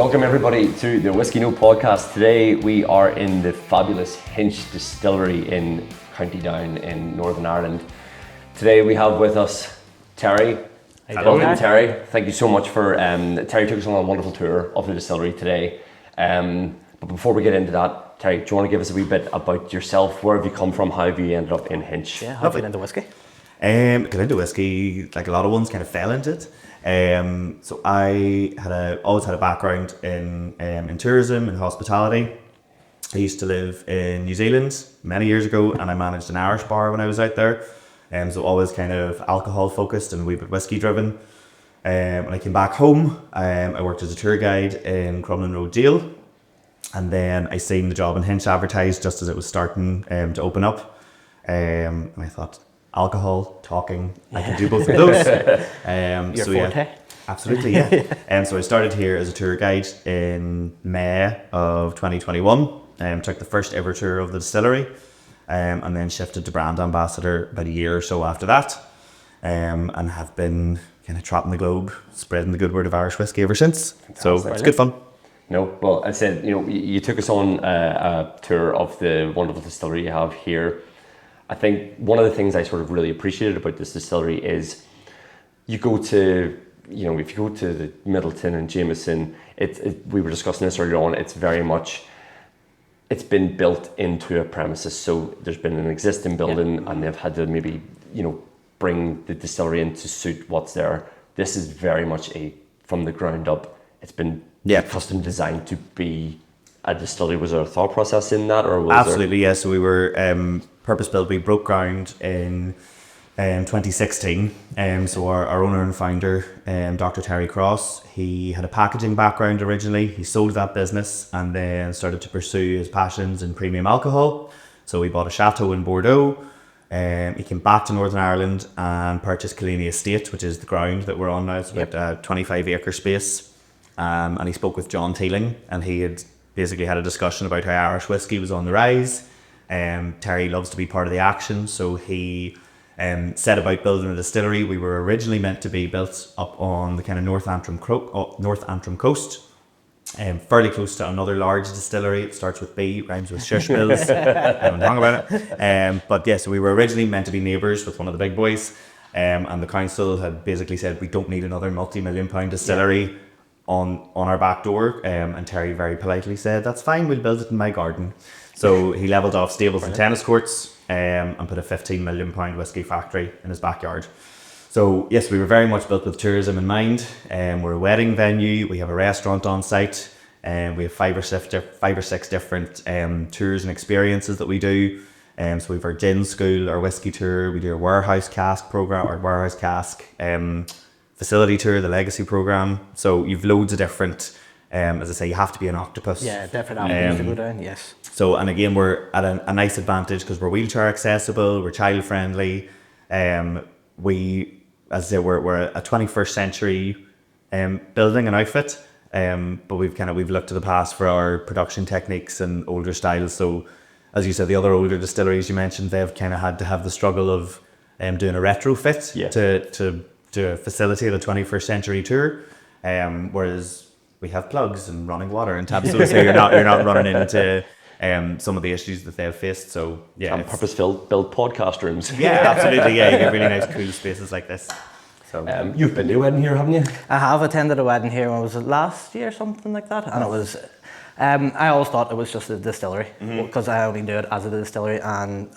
Welcome everybody to the Whiskey No podcast. Today we are in the fabulous Hinch Distillery in County Down in Northern Ireland. Today we have with us Terry. Welcome Terry. Thank you so much for, Terry took us on a wonderful tour of the distillery today. But before we get into that, Terry, do you want to give us a wee bit about yourself? Where have you come from? How have you ended up in Hinch? Yeah, how have you got into whiskey? Got into whiskey, like a lot of ones, kind of fell into it. So I always had a background in tourism and hospitality. I used to live in New Zealand many years ago, and I managed an Irish bar when I was out there. So always kind of alcohol focused and a wee bit whiskey driven. When I came back home, I worked as a tour guide in Crumlin Road Jail, and then I seen the job in Hinch advertised just as it was starting to open up. And I thought, alcohol, talking, I can do both of those. Your forte? Yeah, absolutely, yeah. So I started here as a tour guide in May of 2021. Took the first ever tour of the distillery, and then shifted to brand ambassador about a year or so after that, and have been kind of trotting the globe, spreading the good word of Irish whiskey ever since. So it's good fun. No, well, I said, you took us on a tour of the wonderful distillery you have here. I think one of the things I sort of really appreciated about this distillery is you go to, if you go to the Middleton and Jameson, we were discussing this earlier on, it's very much, it's been built into a premises. So there's been an existing building and they've had to maybe, bring the distillery in to suit what's there. This is very much from the ground up. It's been custom designed to be a distillery. Was there a thought process in that, or was Absolutely, yes. So we were purpose built. We broke ground in 2016. So our owner and founder, Dr. Terry Cross, he had a packaging background originally. He sold that business and then started to pursue his passions in premium alcohol. So we bought a chateau in Bordeaux. He came back to Northern Ireland and purchased Colin Estate, which is the ground that we're on now. It's about a 25-acre space. And he spoke with John Teeling, and he had basically had a discussion about how Irish whiskey was on the rise. Terry loves to be part of the action, so he set about building a distillery. We were originally meant to be built up on the kind of North Antrim coast, fairly close to another large distillery. It starts with B, rhymes with shish bills. I haven't wrong about it. But yes, we were originally meant to be neighbours with one of the big boys, and the council had basically said we don't need another multi-million-pound distillery on our back door, and Terry very politely said, that's fine, we'll build it in my garden. So he levelled off stables and tennis courts, and put a 15 million pound whiskey factory in his backyard. So yes, we were very much built with tourism in mind. We're a wedding venue, we have a restaurant on site, and we have five or six different tours and experiences that we do. So we have our gin school, our whiskey tour, we do a warehouse cask program, our warehouse cask facility tour, the legacy program. So you've loads of different, as I say, you have to be an octopus. Yeah, different avenues to go down, yes. So, and again, we're at a nice advantage because we're wheelchair accessible, we're child friendly. We, as I say, we're a 21st century building and outfit, but we've looked to the past for our production techniques and older styles. So, as you said, the other older distilleries you mentioned, they've kind of had to have the struggle of doing a retrofit to facilitate a 21st century tour, whereas we have plugs and running water and taps, so you're not running into some of the issues that they've faced. So yeah, and purpose-built podcast rooms. Yeah, absolutely. Yeah, you get really nice cool spaces like this. So you've been to a wedding here, haven't you? I have attended a wedding here. When was it, last year, something like that? And it was, I always thought it was just a distillery because I only knew it as a distillery, and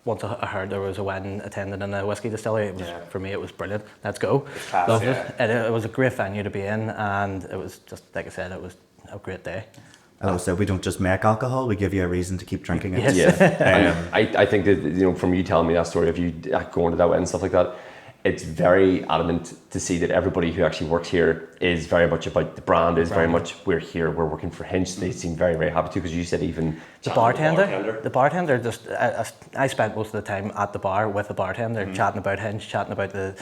once I heard there was a wedding attended in a whiskey distillery, for me it was brilliant. Let's go. Class, loved it. It was a great venue to be in, and it was just, like I said, it was a great day. And also, we don't just make alcohol, we give you a reason to keep drinking it. Yes. Yeah. I think that, from you telling me that story of you going to that wedding and stuff like that, it's very adamant to see that everybody who actually works here is very much about the brand, is very much, we're here, we're working for Hinch. They seem very, very happy to, because you said even the bartender just, I spent most of the time at the bar with the bartender, chatting about Hinch, chatting about the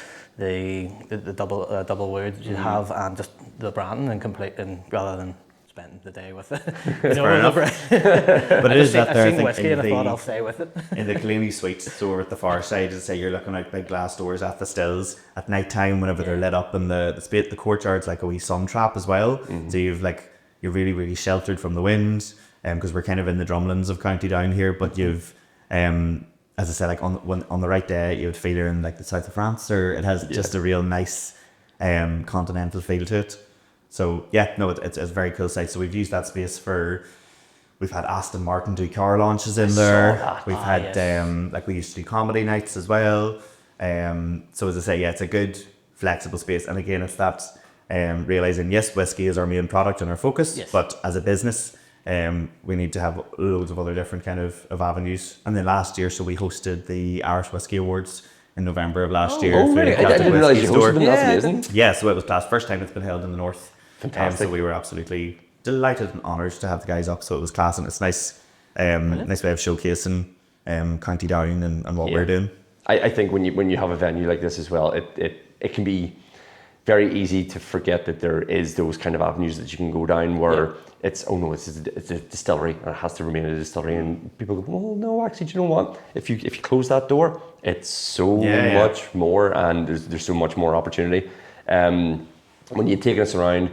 double words you have, and just the branding and completing, rather than spending the day with it. But it is that there, I think, whiskey, and I thought I'll stay with it. In the Colin suites, so we're at the far side, as say, you're looking out big glass doors at the stills at night time whenever they're lit up, and the courtyard's like a wee sun trap as well. So you've like you're really, really sheltered from the wind, because we're kind of in the drumlins of County Down here. But you've, as I said, like on the right day, you would feel you're in like the south of France, or it has just a real nice continental feel to it. So yeah, no, it's a very cool site. So we've used that space we've had Aston Martin do car launches in there. We've had like we used to do comedy nights as well. So as I say, yeah, it's a good flexible space. And again, it's that realizing, yes, whiskey is our main product and our focus, but as a business, we need to have loads of other different kind of avenues. And then last year, so we hosted the Irish Whiskey Awards in November of last year. Oh, really? I didn't realise you hosted them. That's amazing. Yeah, so it was class. First time it's been held in the north. Fantastic. So we were absolutely delighted and honoured to have the guys up. So it was class, and it's nice, nice way of showcasing County Down and what we're doing. I think when you have a venue like this as well, it can be very easy to forget that there is those kind of avenues that you can go down where it's a distillery and it has to remain a distillery, and people go, well, no, actually, do you know what? If you close that door, it's so much more, and there's so much more opportunity. When you take us around,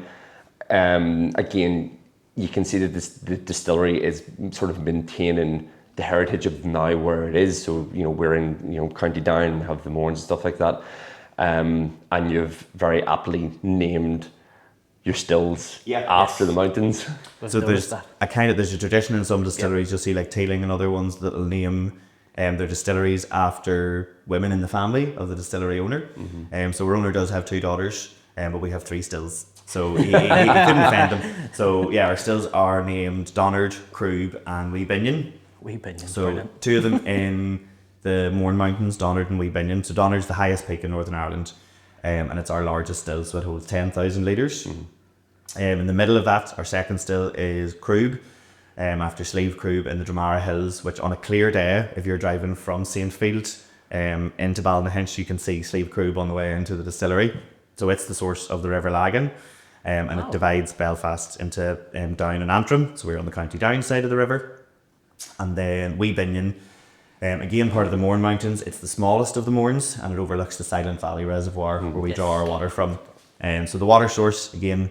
again, you can see that the distillery is sort of maintaining the heritage of now where it is. So, we're in, County Down and have the Mourns and stuff like that. And you've very aptly named your stills after the mountains. So there's a tradition in some distilleries. You'll see like Teeling and other ones that will name their distilleries after women in the family of the distillery owner. So our owner does have 2 daughters, but we have 3 stills. So he couldn't offend them. So yeah, our stills are named Donard, Krug and Wee Binion. So brilliant. 2 of them in the Mourne Mountains, Donard and Wee Binion. So Donard's the highest peak in Northern Ireland, and it's our largest still, so it holds 10,000 litres. In the middle of that, our second still is Krug, after Slieve Krug in the Dramara Hills, which on a clear day, if you're driving from Saintfield into Ballynahinch, you can see Slieve Krug on the way into the distillery. So it's the source of the River Lagan, and it divides Belfast into Down and Antrim. So we're on the County Down side of the river. And then Wee Binion, again part of the Mourne Mountains. It's the smallest of the Mourns, and it overlooks the Silent Valley Reservoir where we draw our water from. So the water source, again,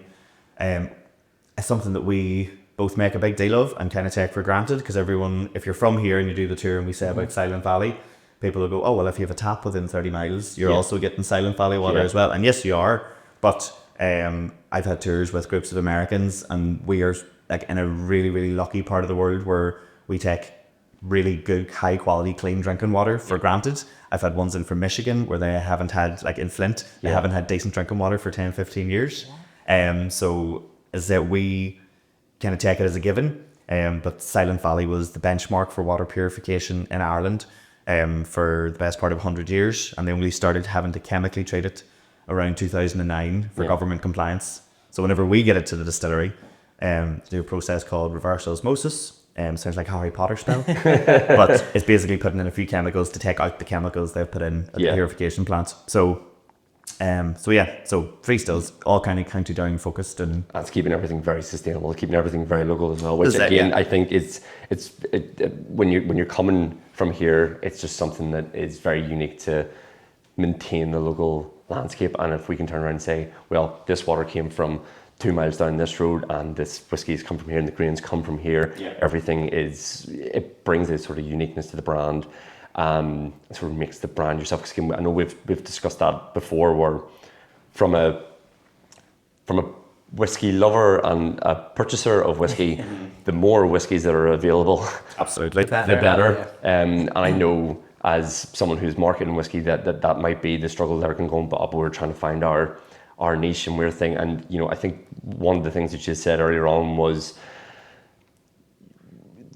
is something that we both make a big deal of and kind of take for granted, because everyone, if you're from here and you do the tour and we say about Silent Valley, people will go, oh, well, if you have a tap within 30 miles, you're also getting Silent Valley water as well. And yes, you are, but I've had tours with groups of Americans, and we are like in a really, really lucky part of the world where we take really good, high quality, clean drinking water for granted. I've had ones in from Michigan where they haven't had, like in Flint, they haven't had decent drinking water for 10, 15 years. So is that we kind of take it as a given. But Silent Valley was the benchmark for water purification in Ireland for the best part of 100 years. And they only started having to chemically treat it around 2009 for government compliance. So whenever we get it to the distillery, do a process called reverse osmosis. Sounds like Harry Potter spell, but it's basically putting in a few chemicals to take out the chemicals they've put in at the purification plant. So 3 stills, all kind of County Down focused, and that's keeping everything very sustainable, keeping everything very local as well. Which again, I think it's when you're coming from here, it's just something that is very unique to maintain the local landscape. And if we can turn around and say, well, this water came from 2 miles down this road, and this whiskey's come from here, and the grains come from here. Everything it brings a sort of uniqueness to the brand, sort of makes the brand yourself. Because I know we've discussed that before, where from a whiskey lover and a purchaser of whiskey, the more whiskeys that are available, absolutely, the better. And I know as someone who's marketing whiskey that might be the struggle that can go up. We're trying to find our niche and weird thing. And I think one of the things that you said earlier on was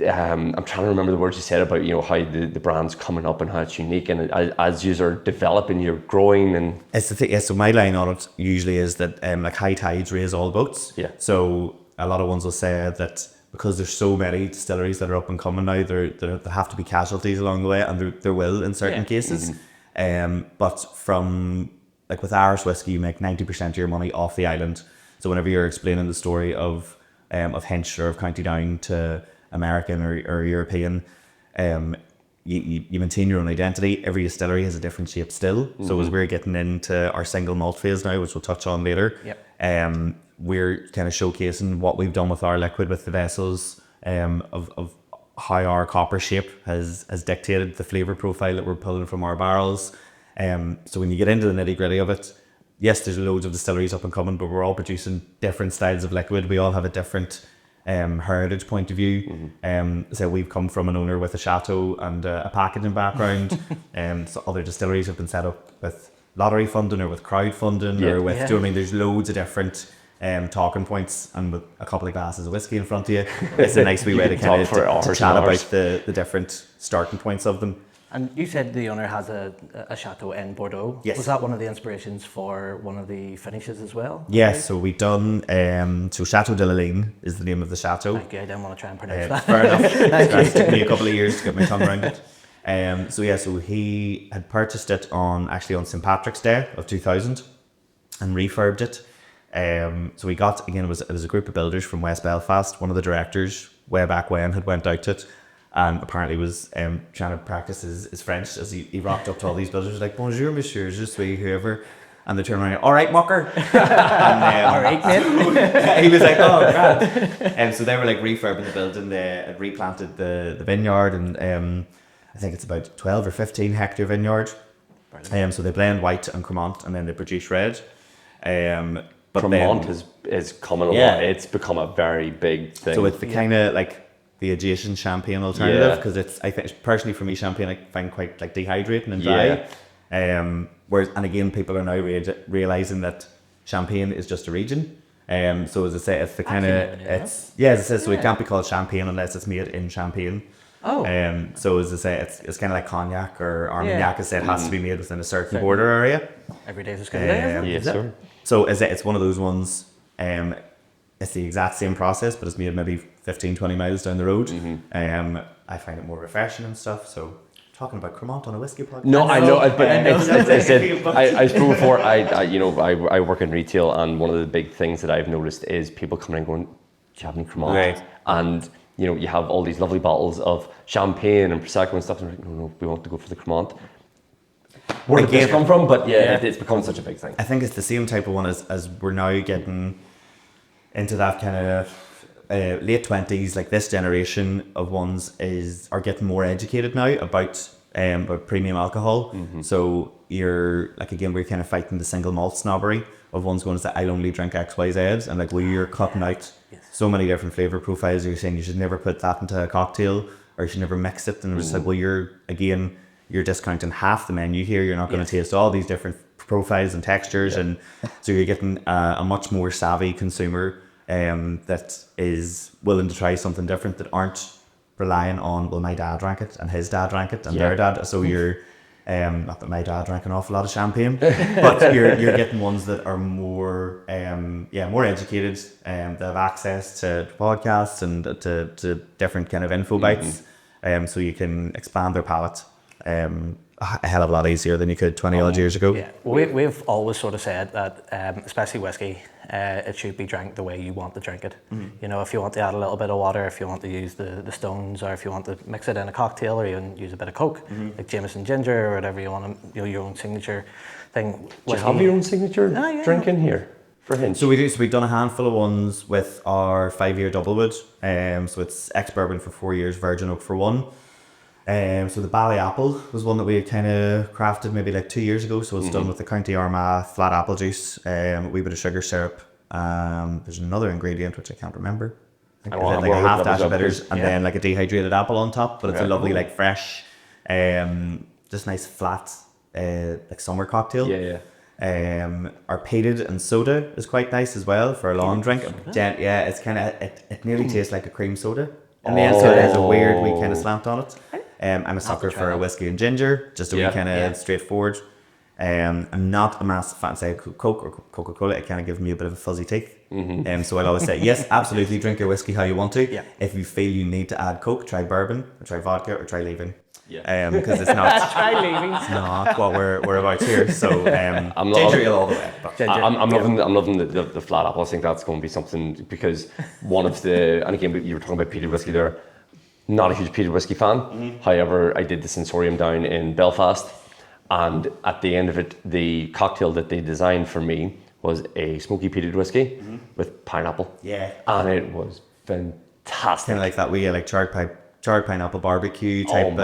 I'm trying to remember the words you said about how the brand's coming up and how it's unique, and as you are developing, you're growing. And it's the thing. So my line on it usually is that like high tides raise all boats. So a lot of ones will say that because there's so many distilleries that are up and coming now, there have to be casualties along the way, and there will in certain cases. But from like with Irish whiskey, you make 90% of your money off the island. So whenever you're explaining the story of Hinch or of County Down to American or European, you maintain your own identity. Every distillery has a different shape still. So as we're getting into our single malt phase now, which we'll touch on later, we're kind of showcasing what we've done with our liquid with the vessels, of how our copper shape has dictated the flavour profile that we're pulling from our barrels. So when you get into the nitty gritty of it, yes, there's loads of distilleries up and coming, but we're all producing different styles of liquid. We all have a different heritage point of view. So we've come from an owner with a chateau and a packaging background. So other distilleries have been set up with lottery funding or with crowdfunding or with, do you know what I mean? There's loads of different talking points, and with a couple of glasses of whiskey in front of you, it's a nice wee way to kind of to chat about the different starting points of them. And you said the owner has a chateau in Bordeaux. Yes. Was that one of the inspirations for one of the finishes as well? Yes, so we've done, so Chateau de la Ligne is the name of the chateau. Thank you, I didn't want to try and pronounce that. Fair enough. It took me a couple of years to get my tongue around it. So he had purchased it on St. Patrick's Day of 2000 and refurbed it. So we got, again, it was a group of builders from West Belfast. One of the directors way back when had went out to it and apparently was trying to practice his French as he rocked up to all these builders like, bonjour monsieur, je suis whoever. And they turned around, all right, mucker. And, All right, mate. he was like, oh, grand. So they were like refurbing the building. They had replanted the vineyard, and I think it's about 12 or 15 hectare vineyard. So they blend white and Cremant, and then they produce red. But Cremant is coming along. It's become a very big thing. So it's the kind of like the adjacent champagne alternative, because it's, I think personally for me, champagne I find quite like dehydrating and dry. Whereas, and again, people are now realizing that champagne is just a region. So as I say, it's the kind of as I say, so it can't be called champagne unless it's made in Champagne. So as I say, it's kind of like cognac or Armagnac. As I say, it has to be made within a certain border area. Every day is as good a day, isn't it? Yes, sir. So as I say, it's one of those ones. It's the exact same process, but it's made maybe 15, 20 miles down the road. I find it more refreshing and stuff. So talking about Cremant on a whiskey podcast. No, I know, but I suppose before I work in retail, and one of the big things that I've noticed is people coming and going, do you have any Cremant? Right. And you have all these lovely bottles of champagne and prosecco and stuff, and they're like, no, we want to go for the Cremant. Where did this come from? But it's become such a big thing. I think it's the same type of one as we're now getting into that kind of late 20s, like this generation of ones are getting more educated now about premium alcohol. So you're like, again, we're kind of fighting the single malt snobbery of ones going to say, I'll only drink XYZ, and like you're cutting out so many different flavor profiles. You're saying you should never put that into a cocktail, or you should never mix it, and it's like, well, you're discounting half the menu here. You're not going to taste all these different profiles and textures, and so you're getting a much more savvy consumer that is willing to try something different, that aren't relying on, well, my dad drank it and his dad drank it and their dad. So you're not that my dad drank an awful lot of champagne, but you're getting ones that are more more educated, that have access to podcasts and to different kind of info bites, so you can expand their palate a hell of a lot easier than you could 20 odd years ago. Yeah, we've always sort of said that, especially whiskey, it should be drank the way you want to drink it. If you want to add a little bit of water, if you want to use the stones, or if you want to mix it in a cocktail, or even use a bit of Coke, like Jameson ginger or whatever you want, your own signature thing. Do you have your own signature drink in here for Hinch? So we do. So we've done a handful of ones with our 5-year Doublewood. So it's ex-bourbon for 4 years, virgin oak for 1. So the Bally Apple was one that we had kind of crafted maybe like 2 years ago. So it's done with the County Armagh flat apple juice, a wee bit of sugar syrup. There's another ingredient which I can't remember. I think like a half dash of bitters, and then like a dehydrated apple on top. But it's a lovely, like fresh, just nice flat, like summer cocktail. Our peated and soda is quite nice as well for a long drink. It's kind of it nearly tastes like a cream soda. And the inside has a weird wee kind of slant on it. I'm a sucker for a whiskey and ginger, just a wee kind of straightforward. I'm not a massive fan, say Coke or Coca-Cola. It kind of gives me a bit of a fuzzy teeth. So I'll always say, yes, absolutely, drink your whiskey how you want to. If you feel you need to add Coke, try bourbon, or try vodka, or try leaving. Because it's not. Try leaving. It's not what we're about here. So ginger ale all the way. I'm loving the flat apple. I think that's going to be something, because one of the, and again, you were talking about peated whiskey there. Not a huge peated whiskey fan. However, I did the Sensorium down in Belfast, and at the end of it, the cocktail that they designed for me was a smoky peated whiskey with pineapple. Yeah. And it was fantastic. Kind of like that wee like charred pineapple barbecue type. And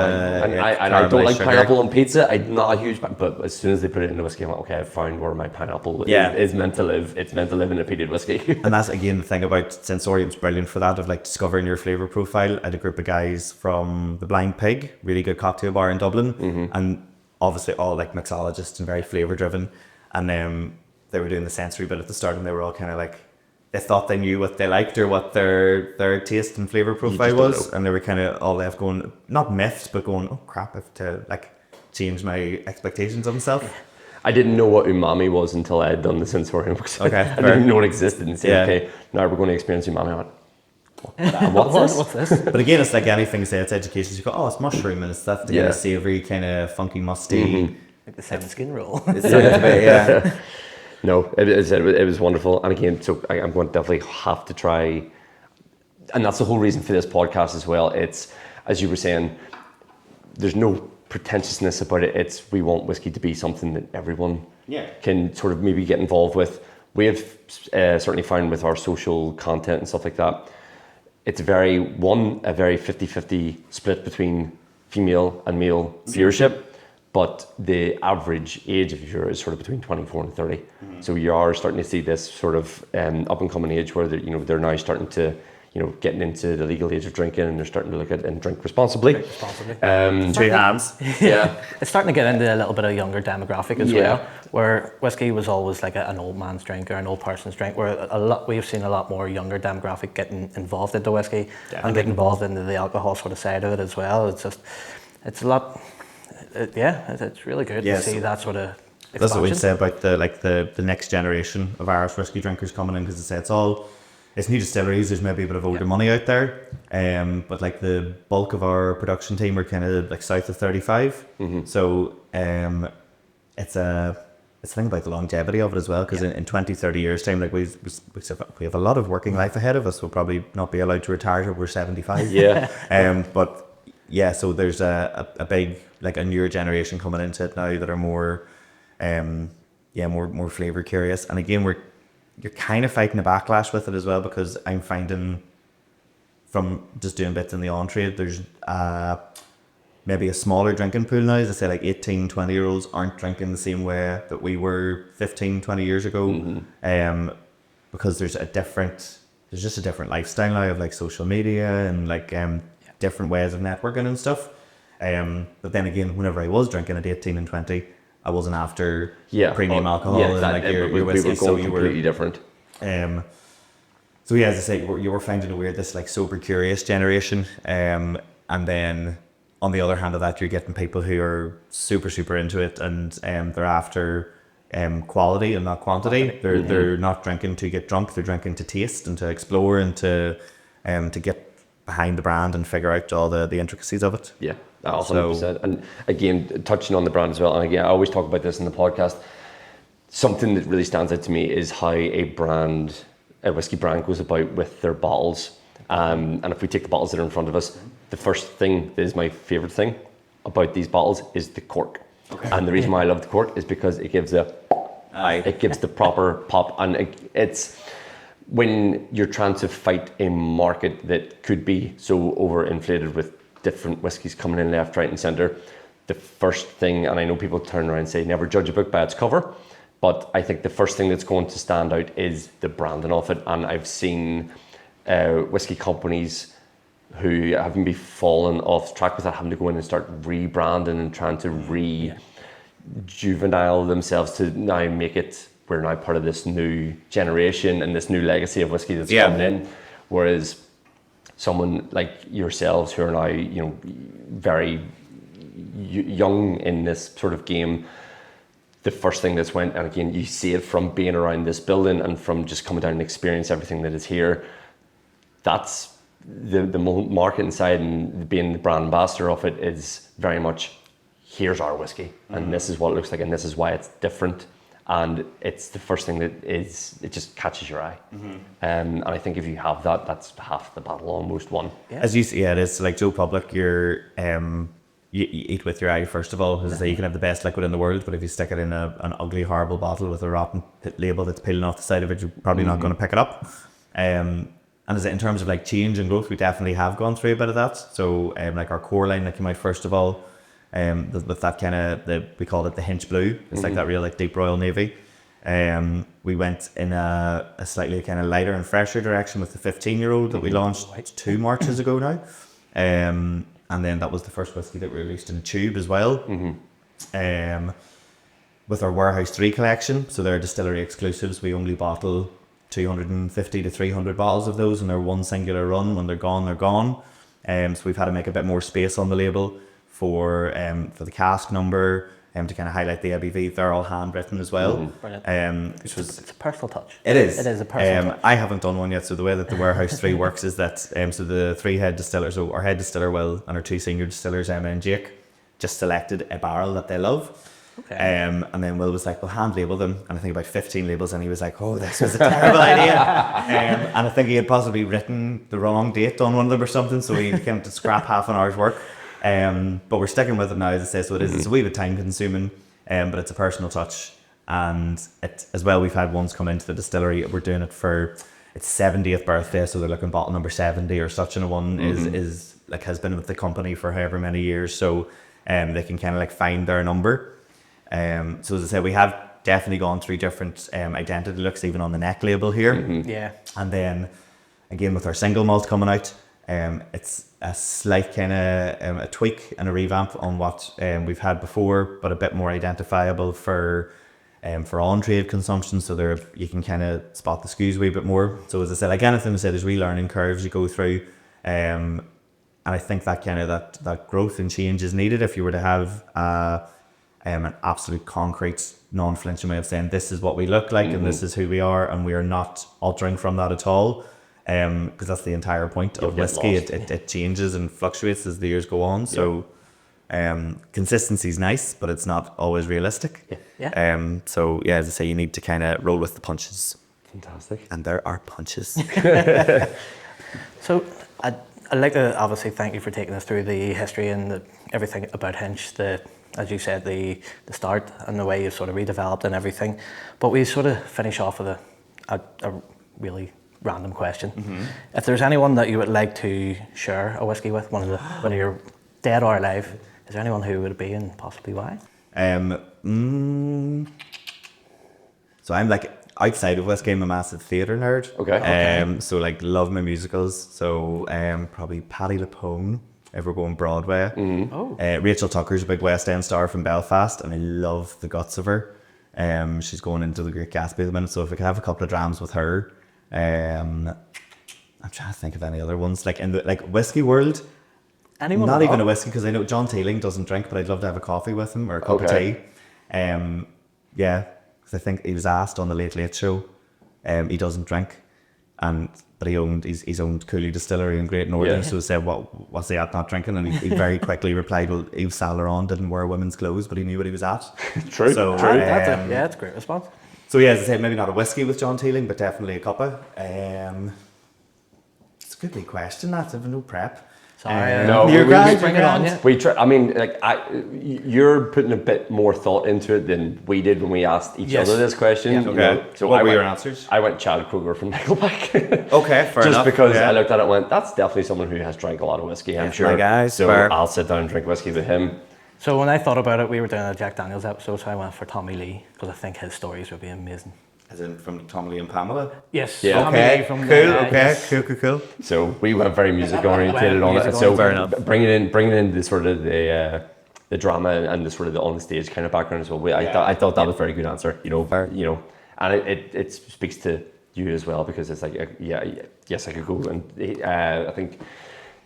I don't like pineapple on pizza. I'm not a huge fan, but as soon as they put it in the whiskey, I'm like, okay, I found where my pineapple is meant to live. It's meant to live in a peated whiskey. And that's again the thing about Sensorium's brilliant for that, of like discovering your flavour profile. I had a group of guys from the Blind Pig, really good cocktail bar in Dublin, and obviously all like mixologists and very flavour driven. And they were doing the sensory bit at the start, and they were all kind of like, they thought they knew what they liked or what their taste and flavour profile was, and they were kind of all left going, not miffed, but going, oh crap, I have to like change my expectations of myself. I didn't know what umami was until I had done the sensorium. I didn't know it existed, and say, okay, now we're going to experience umami. I went, what's this? But again, it's like anything, say it's education. You go, oh, it's mushroom, and it's that kind of savoury, kind of funky, musty. Like the seven skin roll. Yeah. No, it was wonderful. And again, so I'm going to definitely have to try, and that's the whole reason for this podcast as well. It's, as you were saying, there's no pretentiousness about it. It's, we want whiskey to be something that everyone can sort of maybe get involved with. We have certainly found with our social content and stuff like that, it's a very 50-50 split between female and male viewership. But the average age of viewer is sort of between 24 and 30. So you are starting to see this sort of up and coming age where they're now starting to, getting into the legal age of drinking, and they're starting to look at and drink responsibly. Two hands. Yeah. It's starting to get into a little bit of younger demographic as well, where whiskey was always like an old man's drink or an old person's drink, where we've seen a lot more younger demographic getting involved into whiskey and getting involved into the alcohol sort of side of it as well. It's a lot. It's really good to see that sort of expansion. That's what we'd say about the next generation of Irish whiskey drinkers coming in, because it's new distilleries. There's maybe a bit of older money out there, but like the bulk of our production team are kind of like south of 35. So it's a thing about the longevity of it as well, because in 20, 30 years time, like we have a lot of working life ahead of us. We'll probably not be allowed to retire till we're 75. But yeah, so there's a big, like a newer generation coming into it now that are more flavour curious. And again, you're kind of fighting a backlash with it as well, because I'm finding from just doing bits in the on-trade, there's maybe a smaller drinking pool now. As I say, like 18, 20-year-olds aren't drinking the same way that we were 15, 20 years ago, because there's just a different lifestyle now of like social media and like different ways of networking and stuff. But then again, whenever I was drinking at 18 and 20, I wasn't after premium alcohol and like your whiskey, so you were completely different. So yeah, as I say, you were finding this like sober curious generation, and then on the other hand of that, you're getting people who are super into it, and they're after quality and not quantity. They're not drinking to get drunk; they're drinking to taste and to explore and to get behind the brand and figure out all the intricacies of it. Yeah, 100%. And again, touching on the brand as well, and again, I always talk about this in the podcast, something that really stands out to me is how a whiskey brand goes about with their bottles. And if we take the bottles that are in front of us, the first thing that is my favourite thing about these bottles is the cork. Okay. And the reason why I love the cork is because it gives the proper pop, and it's when you're trying to fight a market that could be so overinflated with different whiskies coming in left, right and centre, the first thing, and I know people turn around and say never judge a book by its cover, but I think the first thing that's going to stand out is the branding of it. And I've seen whiskey companies who have maybe fallen off track with that, having to go in and start rebranding and trying to rejuvenile themselves to now make it, we're now part of this new generation and this new legacy of whiskey that's coming in. Whereas someone like yourselves who are now, very young in this sort of game, the first thing that's went, and again, you see it from being around this building and from just coming down and experience everything that is here. That's the market inside, and being the brand ambassador of it is very much, here's our whiskey, and this is what it looks like, and this is why it's different. And it's the first thing that it just catches your eye. And I think if you have that, that's half the battle almost won. As you see, it is like Joe Public, you're you eat with your eye first of all. As I say, you can have the best liquid in the world, but if you stick it in an ugly, horrible bottle with a rotten label that's peeling off the side of it, you're probably not going to pick it up. And as in terms of like change and growth, we definitely have gone through a bit of that. So like our core line that came out first of all, with that kind of, we called it the Hinch Blue. It's like that real like deep Royal Navy. We went in a slightly kind of lighter and fresher direction with the 15-year-old that we launched 2 Marches ago now. And then that was the first whiskey that we released in a tube as well. With our Warehouse 3 collection, so they're distillery exclusives. We only bottle 250 to 300 bottles of those, and they're one singular run. When they're gone, they're gone. So we've had to make a bit more space on the label for the cask number, to kind of highlight the ABV. They're all handwritten as well. It's a personal touch. It is. It is a personal touch. I haven't done one yet. So the way that the Warehouse 3 works is that so the 3 head distillers, so our head distiller Will and our 2 senior distillers Emma and Jake, just selected a barrel that they love. Okay. And then Will was like, "We'll hand label them." And I think about 15 labels, and he was like, "Oh, this was a terrible idea." And I think he had possibly written the wrong date on one of them or something, so he came to scrap half an hour's work. But we're sticking with it now, as I say. So it is. It's a wee bit time consuming, but it's a personal touch. And it as well. We've had ones come into the distillery. We're doing it for its 70th birthday, so they're looking bottle number 70 or such. And a one is like has been with the company for however many years, so they can kind of like find their number. So as I said, we have definitely gone through different identity looks, even on the neck label here. Yeah. And then again with our single malt coming out, it's a slight kind of a tweak and a revamp on what we've had before, but a bit more identifiable for on-trade consumption. So there you can kind of spot the SKUs a wee bit more. So as I said, like anything I said, there's relearning curves you go through. And I think that kind of that growth and change is needed if you were to have an absolute concrete, non-flinching way of saying this is what we look like and this is who we are, and we are not altering from that at all. Because that's the entire point of whiskey. It changes and fluctuates as the years go on. So consistency is nice, but it's not always realistic. So yeah, as I say, you need to kind of roll with the punches. Fantastic. And there are punches. So I'd like to obviously thank you for taking us through the history and everything about Hinch, as you said, the start and the way you sort of redeveloped and everything. But we sort of finish off with a really random question. If there's anyone that you would like to share a whiskey with, whether you're dead or alive, is there anyone who would it be and possibly why? So I'm like, outside of whiskey, I'm a massive theatre nerd. Okay. So like love my musicals. So probably Patti LuPone, if we're going Broadway. Rachel Tucker's a big West End star from Belfast, and I love the guts of her. She's going into the Great Gatsby at the minute, so if I could have a couple of drams with her. I'm trying to think of any other ones, like in the whiskey world. Anyone? Not even a whiskey, because I know John Teeling doesn't drink, but I'd love to have a coffee with him or a cup of tea. Yeah, because I think he was asked on the Late Late Show. He doesn't drink, but he's owned Cooley Distillery in Great Northern. So he said, "What's he at not drinking?" And he very quickly replied, "Well, Yves Saint Laurent didn't wear women's clothes, but he knew what he was at." True. So, True. That's a great response. So yeah, as I said, maybe not a whiskey with John Teeling, but definitely a cuppa. It's a good wee question. That I've no prep. Sorry, no, you're we grand, bring it on. Yeah. We try. I mean, you're putting a bit more thought into it than we did when we asked each other this question. Yeah. Okay. So what were your answers? I went Chad Kroger from Nickelback. Okay, fair enough. Just because I looked at it and went, that's definitely someone who has drank a lot of whiskey, I'm sure. My guy, so fair. I'll sit down and drink whiskey with him. So when I thought about it, we were doing a Jack Daniels episode, so I went for Tommy Lee, because I think his stories would be amazing. As in from Tom Lee and Pamela? Yes. Yeah. Tommy Okay, Lee from cool. So we went very music oriented on it. And so bringing in the sort of the drama and the sort of the on the stage kind of background as well. I thought that was a very good answer. And it speaks to you as well, because it's like yes, I could go and I think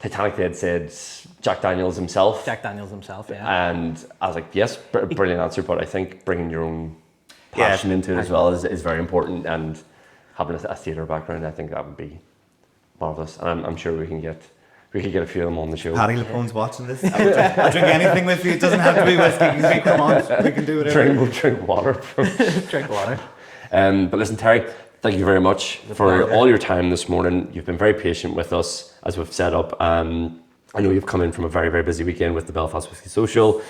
Titanic they had said Jack Daniels himself. Yeah. And I was like, yes, brilliant answer. But I think bringing your own passion into it as well is very important, and having a theatre background, I think that would be marvellous. And I'm sure we can get a few of them on the show. Patti LuPone's watching this. I'll drink anything with you. It doesn't have to be whiskey. Come on, we can do whatever. Drink water. Drink water. But listen, Terry, thank you very much for all your time this morning. You've been very patient with us as we've set up. I know you've come in from a very, very busy weekend with the Belfast Whisky Social,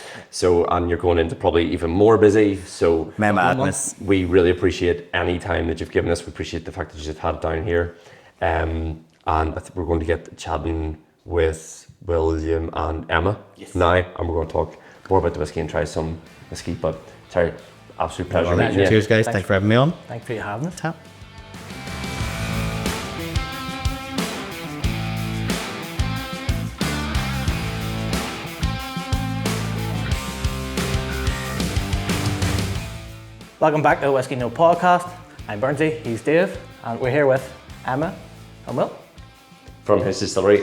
and you're going into probably even more busy. So, My madness. we really appreciate any time that you've given us. We appreciate the fact that you've had it down here. And I think we're going to get chatting with William and Emma now, and we're going to talk more about the whiskey and try some whiskey. But Terry, absolute pleasure meeting you. Cheers, guys. Thanks for having me on. Thanks for having us. Welcome back to the Whiskey No Podcast. I'm Bernsey, he's Dave, and we're here with Emma and Will. From Hinch Distillery.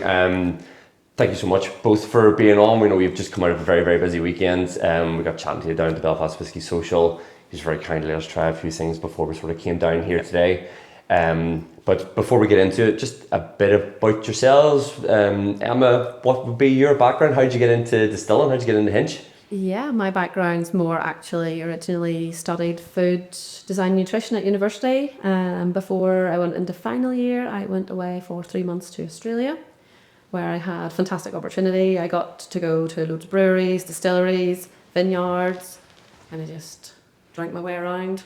Thank you so much both for being on. We know you've just come out of a very, very busy weekend. We got chatting to you down at the Belfast Whisky Social. You just very kindly let us try a few things before we sort of came down here today. But before we get into it, just a bit about yourselves. Emma, what would be your background? How did you get into distilling? How did you get into Hinch? Yeah, my background's more actually originally studied food design nutrition at university. Before I went into final year, I went away for 3 months to Australia, where I had fantastic opportunity. I got to go to loads of breweries, distilleries, vineyards, and I just drank my way around.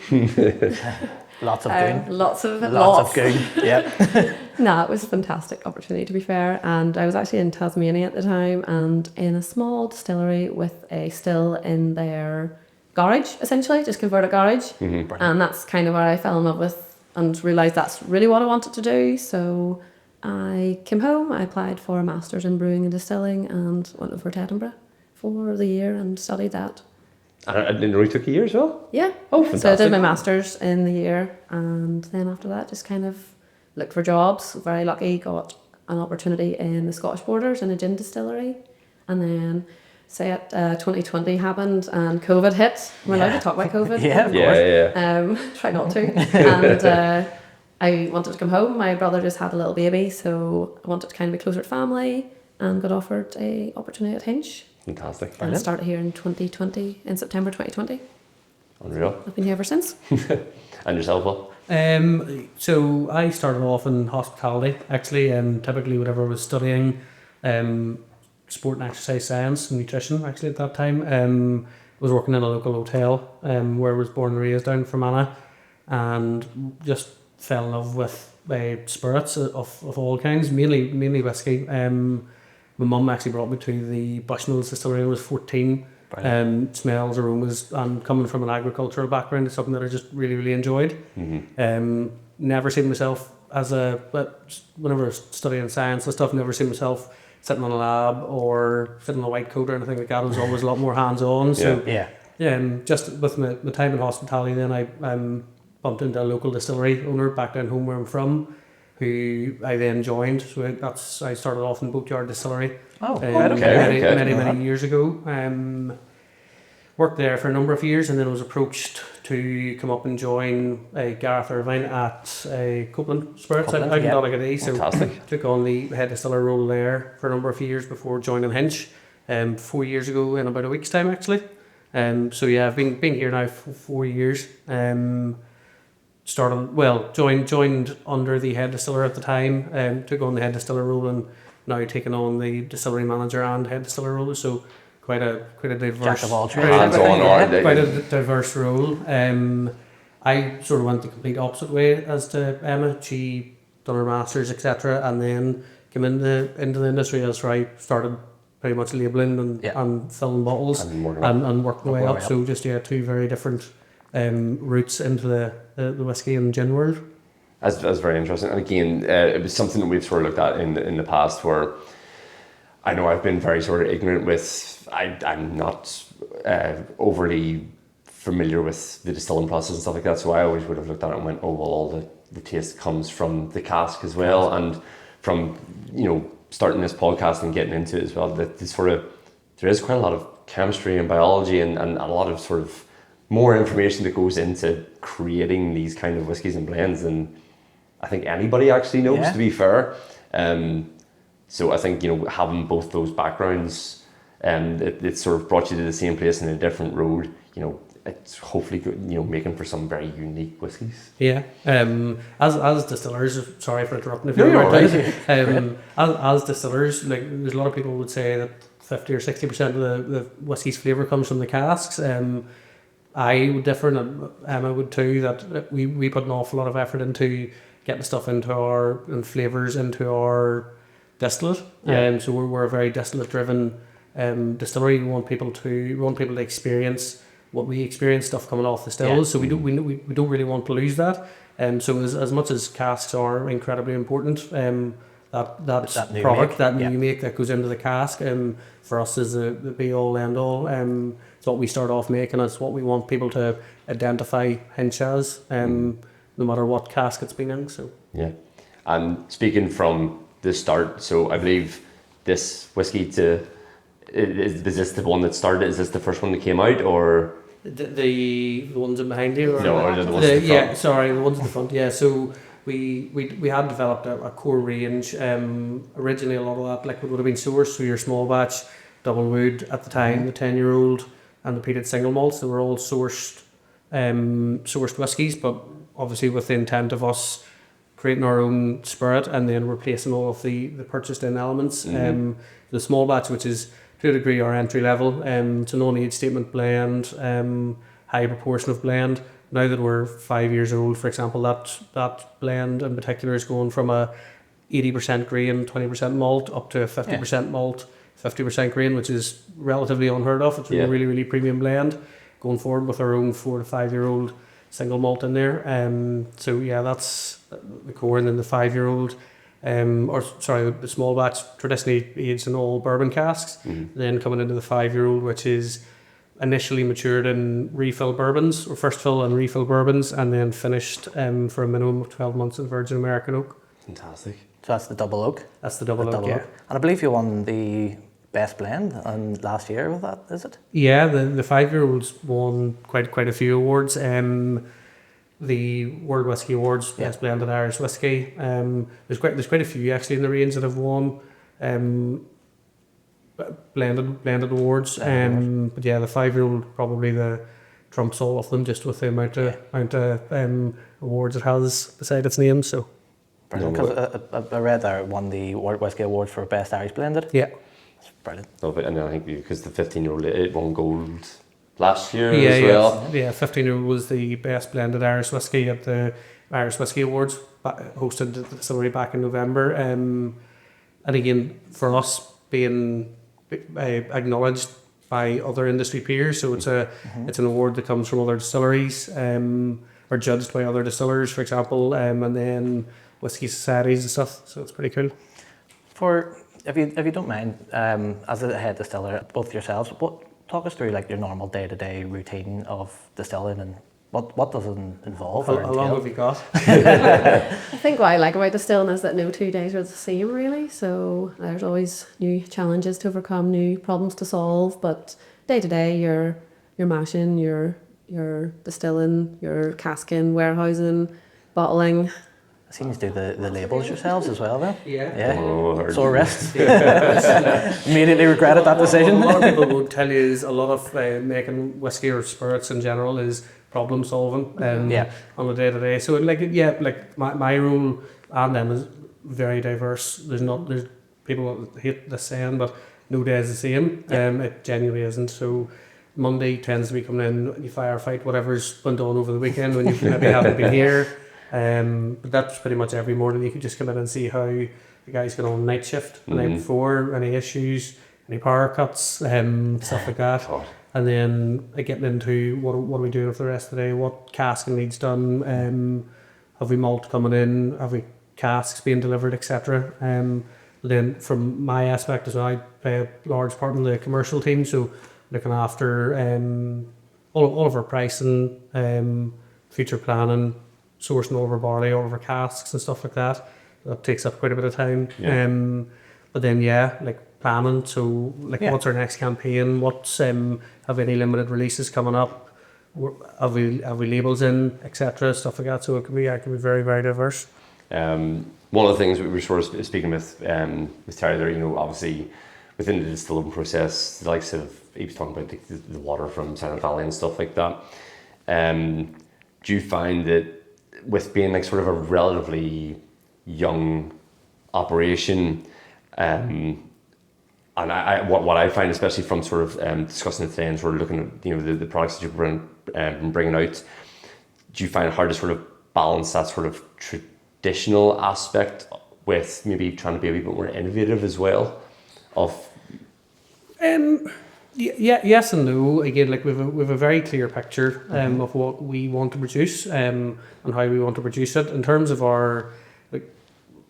Lots of goon. Lots of goon. Yep. No, it was a fantastic opportunity, to be fair. And I was actually in Tasmania at the time and in a small distillery with a still in their garage, essentially, just converted garage. Mm-hmm. And that's kind of where I fell in love with and realised that's really what I wanted to do. So I came home, I applied for a Masters in Brewing and Distilling and went over to Edinburgh for the year and studied that. And it only took a year as well? Yeah. Oh, So I fantastic. did my Masters in the year, and then after that just kind of looked for jobs. Very lucky, got an opportunity in the Scottish Borders in a gin distillery, and then 2020 happened and COVID hit. We're allowed to talk about COVID. Yeah, of course. Try not to. And I wanted to come home. My brother just had a little baby, so I wanted to kind of be closer to family, and got offered a opportunity at Hinch. Fantastic. And I started here in September 2020. Unreal. I've been here ever since. And yourself, Will? So I started off in hospitality, actually, typically whatever I was studying, sport and exercise science and nutrition, actually, at that time. I was working in a local hotel where I was born and raised down in Fermanagh, and just fell in love with spirits of all kinds, mainly whiskey. My mum actually brought me to the Bushmills distillery when I was 14. Smells, aromas, and coming from an agricultural background is something that I just really, really enjoyed. Mm-hmm. Never seen myself whenever I was studying science and stuff, never seen myself sitting on a lab or sitting in a white coat or anything like that. I was always a lot more hands-on. So just with my time in hospitality, then I bumped into a local distillery owner back down home where I'm from, who I then joined. So I started off in Boatyard Distillery. Many years ago. Worked there for a number of years, and then was approached to come up and join Gareth Irvine at Copeland Spirits out in Donegal. So Fantastic. took on the head distiller role there for a number of years before joining Hinch 4 years ago in about a week's time, actually. I've been here now for 4 years. Joined under the head distiller at the time, took on the head distiller role, and now taking on the distillery manager and head distiller role. So quite a diverse, Jack of all trades. quite a diverse role. I sort of went the complete opposite way as to Emma. She done her masters, etc., and then came into the industry. That's where I started pretty much labelling and filling bottles and working my way up. So just two very different routes into the whiskey and gin world. That's very interesting. And again, it was something that we've sort of looked at in the past, where I know I've been very sort of ignorant with. I'm not overly familiar with the distilling process and stuff like that, so I always would have looked at it and went, oh well, all the taste comes from the cask as well, and from starting this podcast and getting into it as well. That there is quite a lot of chemistry and biology and a lot of sort of more information that goes into creating these kind of whiskies and blends than I think anybody actually knows, to be fair. So I think, having both those backgrounds, it sort of brought you to the same place in a different road, it's hopefully good, making for some very unique whiskies. Yeah. As distillers, sorry for interrupting. If No, you're you're right. as distillers, like there's a lot of people would say that 50 or 60% of the whiskey's flavour comes from the casks. I would differ, and Emma would too. That we put an awful lot of effort into getting stuff into and flavours into our distillate. Yeah. So we're a very distillate driven distillery. We want people to experience what we experience, stuff coming off the stills. So we don't really want to lose that. So as much as casks are incredibly important, that new product, make. that new make that goes into the cask, for us is the be all end all. It's what we start off making. It's what we want people to identify Hinch as, no matter what cask it's been in. So Yeah. And speaking from the start, so I believe this whiskey is this the one that started? Is this the first one that came out, or the ones in behind you? Or no? Or the ones in the front? Sorry, the ones in the front. Yeah, so we had developed a core range. Originally, a lot of that liquid would have been sourced through your small batch, double wood at the time, the 10-year-old, and the peated single malts. They were all sourced whiskies, but obviously with the intent of us creating our own spirit and then replacing all of the purchased in elements. The small batch, which is to a degree our entry level, it's a non-age statement blend, high proportion of blend. Now that we're 5 years old, for example, that blend in particular is going from a 80% grain, 20% malt up to a 50% malt, 50% grain, which is relatively unheard of. It's a really, really premium blend. Going forward with our own 4 to 5 year old single malt in there. So yeah, that's the core, and then the 5-year-old, the small batch, traditionally aged in all bourbon casks. Then coming into the 5-year-old, which is initially matured in refill bourbons, or first fill and refill bourbons, and then finished for a minimum of 12 months in virgin American oak. Fantastic. So that's the double oak. That's the double oak, yeah. And I believe you won the best blend last year with that, is it? Yeah, the 5-year-olds won quite a few awards. The World Whisky Awards, Best Blended Irish Whisky. There's quite a few actually in the range that have won blended awards. But yeah, the 5-year-old probably the trumps all of them, just with the amount of awards it has beside its name. So because I read there it won the World Whisky Award for Best Irish Blended. yeah. That's brilliant. Love it. And I think because the 15-year-old, it won gold last year Yeah, as well. yeah. 15-year-old was the best blended Irish whiskey at the Irish Whisky Awards, hosted at the distillery back in November. And again, for us being acknowledged by other industry peers, so it's an award that comes from other distilleries, or judged by other distillers, for example, and then whisky societies and stuff. So it's pretty cool. If you don't mind, as a head distiller, both yourselves, talk us through like your normal day-to-day routine of distilling, and what does it involve? How long have you got? I think what I like about distilling is that no 2 days are the same, really. So there's always new challenges to overcome, new problems to solve. But day to day, you're mashing, you're distilling, you're casking, warehousing, bottling. I seen you do the labels yourselves as well, though. Yeah. Oh, Sore wrist. Immediately regretted that decision. A lot of people would tell you is a lot of making whiskey or spirits in general is problem solving on a day to day. So my role and them is very diverse. There's people that hate this saying, but no day is the same. It genuinely isn't. So Monday tends to be coming in, you firefight whatever's went on over the weekend when you maybe haven't been here. But that's pretty much every morning. You can just come in and see how the guys get on night shift the night before, any issues, any power cuts, stuff like that. And then getting into what are we doing for the rest of the day, what casking needs done, have we malt coming in, have we casks being delivered, etc. Then from my aspect as well, I play a large part in the commercial team, so looking after all of our pricing, future planning, sourcing all of our barley, all of our casks and stuff like that. That takes up quite a bit of time. But then planning, so what's our next campaign, what's have any limited releases coming up, have we labels in, etc., stuff like that. So it can be very, very diverse. One of the things we were sort of speaking with Terry there, obviously within the distilling process, the likes of, he was talking about the water from Silent Valley and stuff like that. Do you find that with being like sort of a relatively young operation, and what I find, especially from sort of discussing it today and sort of looking at, you know, the products that you've been bringing out, do you find it hard to sort of balance that sort of traditional aspect with maybe trying to be a wee bit more innovative as well? Yeah, yes and no. Again, like we've a very clear picture of what we want to produce and how we want to produce it. In terms of our, like,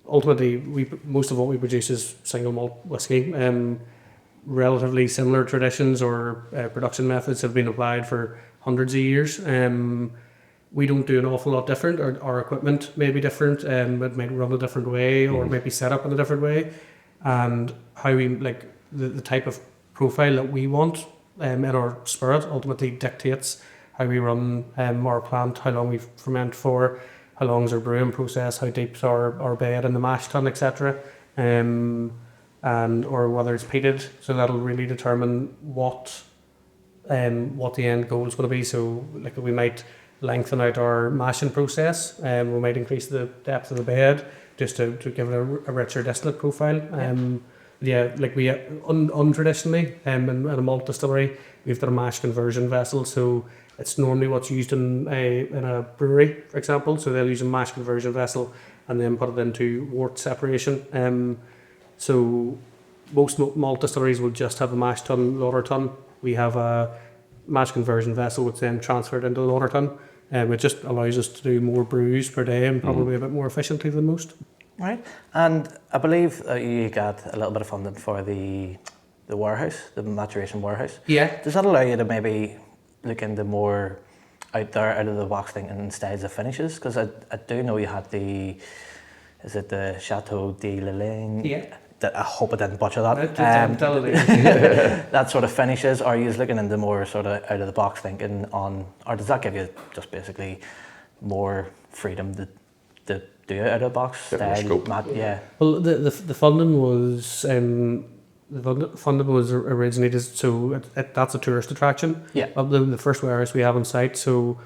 ultimately, most of what we produce is single malt whiskey. Relatively similar traditions or production methods have been applied for hundreds of years. We don't do an awful lot different. Our equipment may be different. It might run a different way or might be set up in a different way. And how we, like, the type of profile that we want in our spirit ultimately dictates how we run our plant, how long we ferment for, how long is our brewing process, how deep's our bed in the mash tun, etc. And or whether it's peated. So that'll really determine what the end goal is going to be. So, like, we might lengthen out our mashing process, we might increase the depth of the bed just to give it a richer distillate profile. Like we untraditionally in a malt distillery, we've got a mash conversion vessel. So it's normally what's used in a brewery, for example. So they'll use a mash conversion vessel and then put it into wort separation. So most malt distilleries will just have a mash tun, lauter tun. We have a mash conversion vessel which then transferred into the lauter tun. It just allows us to do more brews per day and probably a bit more efficiently than most. Right, and I believe you got a little bit of funding for the warehouse, the maturation warehouse. Yeah. Does that allow you to maybe look into more out of the box thinking in styles of finishes? Because I do know you had the Chateau de Lilling? Yeah. I hope I didn't butcher that. That sort of finishes. Are you looking into more sort of out of the box thinking on, or does that give you just basically more freedom to do it out of the box style? Yeah. Well, the funding was originated, so that's a tourist attraction. Yeah. The first warehouse we have on site, so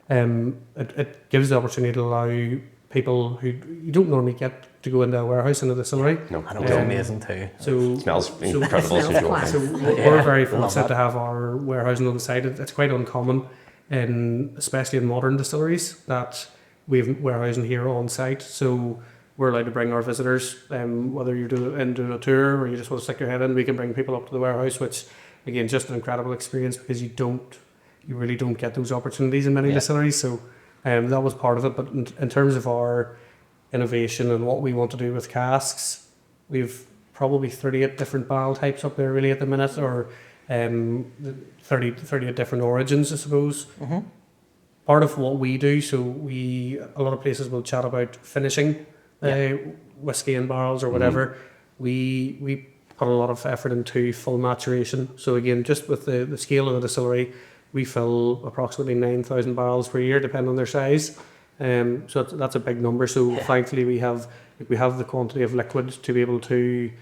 it gives the opportunity to allow people who you don't normally get to go into a warehouse in a distillery. No, and it was amazing too. So it smells incredible. So we're very fortunate to have our warehousing on site. It's quite uncommon, especially in modern distilleries, that we have warehousing here on site. So we're allowed to bring our visitors, whether you're doing a tour or you just want to stick your head in, we can bring people up to the warehouse, which again, just an incredible experience because you really don't get those opportunities in many distilleries. So that was part of it. But in terms of our innovation and what we want to do with casks, we've probably 38 different barrel types up there really at the minute, or 38 different origins, I suppose. Mm-hmm. Part of what we do, so a lot of places will chat about finishing whiskey in barrels or whatever. Mm-hmm. We put a lot of effort into full maturation. So again, just with the scale of the distillery, we fill approximately 9,000 barrels per year, depending on their size. So that's a big number. So thankfully we have the quantity of liquid to be able to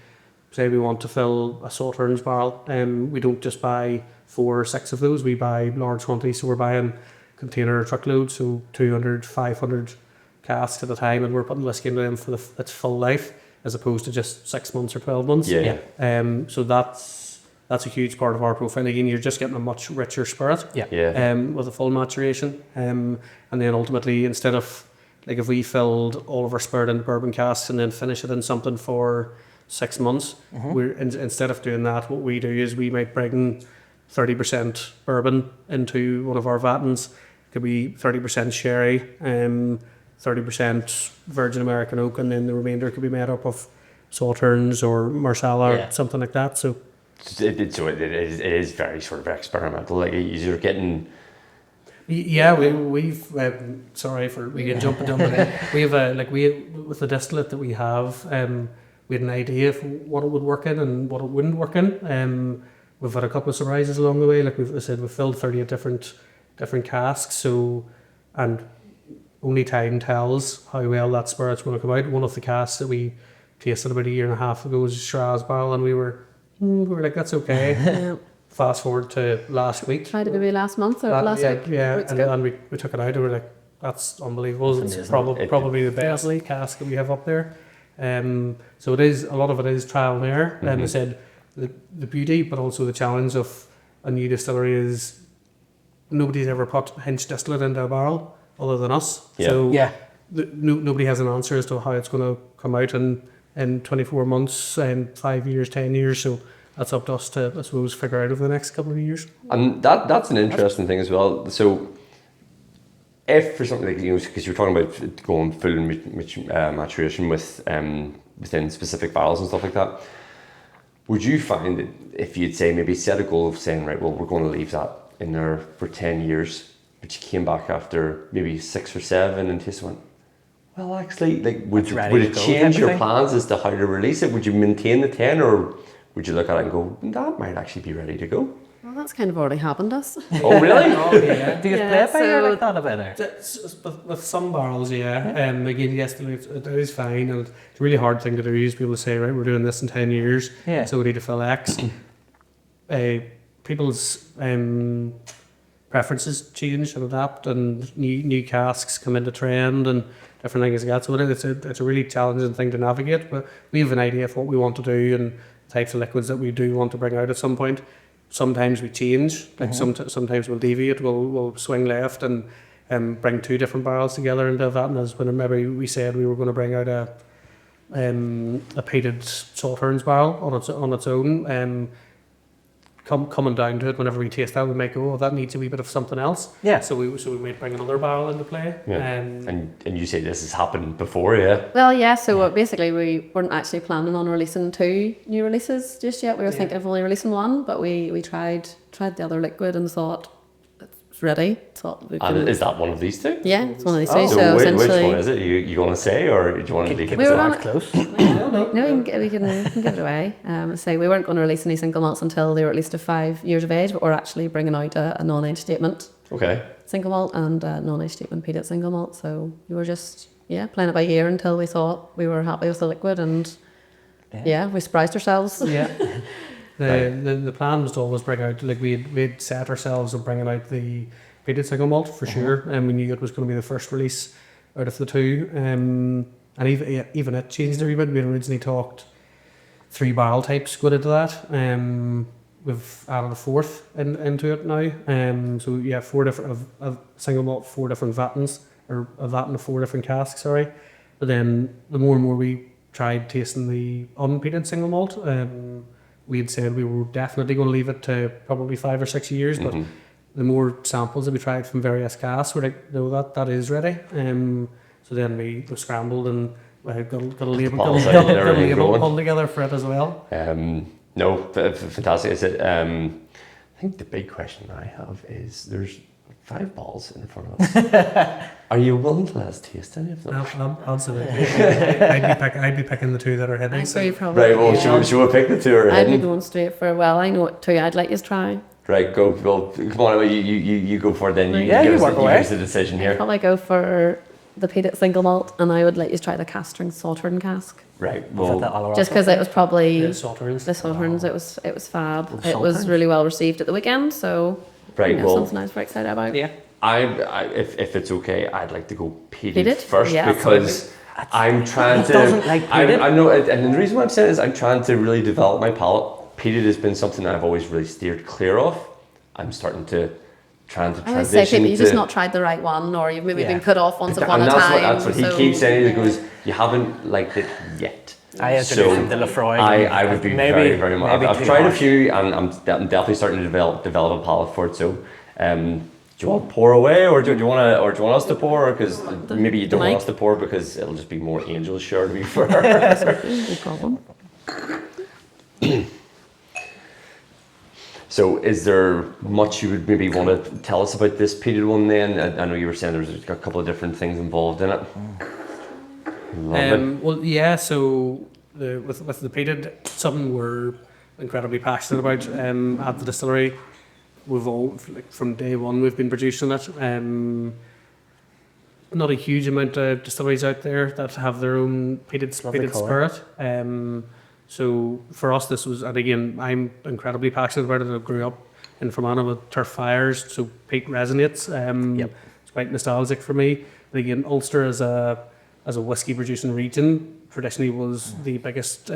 say we want to fill a Sauternes barrel. We don't just buy 4 or 6 of those. We buy large quantities. So we're buying container truckloads, so 200, 500 casks at a time, and we're putting whiskey into them for its full life, as opposed to just 6 months or 12 months. So that's a huge part of our profile. Again, you're just getting a much richer spirit with a full maturation. And then ultimately, instead of, like, if we filled all of our spirit into bourbon casks and then finish it in something for 6 months, instead of doing that, what we do is we might bring 30% bourbon into one of our vatins. It could be 30% sherry, 30% virgin American oak, and then the remainder could be made up of Sauternes or Marsala or something like that. So it is very sort of experimental. Like, you're getting. Yeah, we've sorry for we can jump in. We have with the distillate that we have, we had an idea of what it would work in and what it wouldn't work in. We've had a couple of surprises along the way. Like we've filled 38 different casks. So, and only time tells how well that spirit's going to come out. One of the casks that we tasted about 1.5 years ago was a Shiraz barrel, and we were We were like, that's okay. Yeah. Fast forward to last week. Tried it maybe last month or last yeah, week. Yeah, Weeks and ago. then we took it out and we were like, that's unbelievable. That's It's amazing. probably the best Lovely. cask that we have up there. So it is, a lot of it is trial and error. And I said the beauty, but also the challenge of a new distillery is nobody's ever put Hinch Distillery into a barrel other than us. Yeah. So Yeah. nobody has an answer as to how it's going to come out in 24 months and 5 years, 10 years. So that's up to us to, I suppose, figure out over the next couple of years. And that's an interesting thing as well. So, if for something like, because you're talking about going full maturation with within specific barrels and stuff like that, would you find that if you'd say maybe set a goal of saying, right, well, we're going to leave that in there for 10 years, but you came back after maybe 6 or 7 and just went, well, actually, like, would ready it to go change type of your thing? plans as to how to release it? Would you maintain the 10, or would you look at it and go, that might actually be ready to go? Well, that's kind of already happened to us. Oh, really? Oh, yeah. Do you Yeah, play it by ear so- like that a bit? Or? With some barrels, yeah. Again, yes, it is fine, and it's a really hard thing to do. Is people say, right, we're doing this in 10 years, Yeah. so we need to fill X. People's preferences change and adapt, and new casks come into trend and different things like that. So it's a really challenging thing to navigate. But we have an idea of what we want to do and types of liquids that we do want to bring out at some point. Sometimes we change, like sometimes we'll deviate, we'll swing left and bring 2 different barrels together into that. And as when maybe we said we were going to bring out a peated Salterns barrel on its own. Coming down to it, whenever we taste that, we might go, oh, that needs a wee bit of something else. Yeah. So we might bring another barrel into play. Yeah. And you say this has happened before, yeah? Well, yeah, so basically we weren't actually planning on releasing 2 new releases just yet. We were thinking of only releasing 1, but we tried the other liquid and thought it's ready. Thought we And could, is that one of these 2? yeah, it's one of these 2. So So which essentially, one is it? You going to say, or do you want to leave it? We were to on that? Close. no, we can give it away. Say we weren't going to release any single malts until they were at least 5 years of age, but we're actually bringing out a non-age statement Okay. single malt and a non-age statement peated single malt. So we were just playing it by ear until we thought we were happy with the liquid, and we surprised ourselves. Yeah. The plan was to always bring out, like we'd set ourselves on bringing out the peated single malt for sure, and we knew it was going to be the first release out of the 2. And even it changed a wee bit. We originally talked 3 barrel types going into that. We've added a 4th into it now. So yeah, 4 different of single malt, 4 different vatins, or a vat and 4 different casks. Sorry, but then the more and more we tried tasting the unpeated single malt, we had said we were definitely going to leave it to probably 5 or 6 years, but the more samples that we tried from various casks, we're like, no, that is ready. So then we scrambled and got a label, Bottles out and everything label going. pulled together for it as well. No, fantastic. Is it? I think the big question I have is there's 5 balls in front of us. Are you willing to let us taste any of them? Absolutely. I'd be picking the 2 that are hidden. I So agree, probably. Right. Well, should we pick the 2 or I'd be hidden? going straight for, well, I know what 2 I'd like you to try. Right. Go. Well, come on. You go for it then. Yeah, you work give away. us the decision I'd here. probably go for the peated single malt, and I would let you try the cast-strength Saltern cask. Right. Is that the Well. Oloroso Just because it was probably yeah, Salterns. the Salterns, it was fab. The It was Salterns. really well received at the weekend, so Right. Well. something I was very excited about. Yeah. If it's okay, I'd like to go peated Peated? first Yeah, because I'm trying He to. doesn't like peated? I know, and the reason why I'm saying is I'm trying to really develop my palate. Peated has been something I've always really steered clear of. I'm starting to I always say transition people, you've to. just not tried the right one, or you've maybe Yeah. been put off once upon and a that's time. that's what he so- keeps saying. He goes, "You haven't liked it yet." I introduced So, him to Lefroy. I would be maybe, very much. maybe I've too tried a harsh. few, and I'm definitely starting to develop a palate for it. So, do you want to pour away, or do you want us to pour? Because maybe you don't want Mike? us to pour because it'll just be more Angel's share to be fair. No problem. So, is there much you would maybe want to tell us about this peated one? Then I know you were saying there was a couple of different things involved in it. Lovely. Well, yeah. So with the peated, something we're incredibly passionate about at the distillery. We've all, like, from day one, we've been producing it. Not a huge amount of distilleries out there that have their own peated lovely spirit. So for us, this was, and again, I'm incredibly passionate about it. I grew up in Fermanagh with turf fires, so peat resonates. It's quite nostalgic for me. But again, Ulster as a whiskey producing region traditionally was the biggest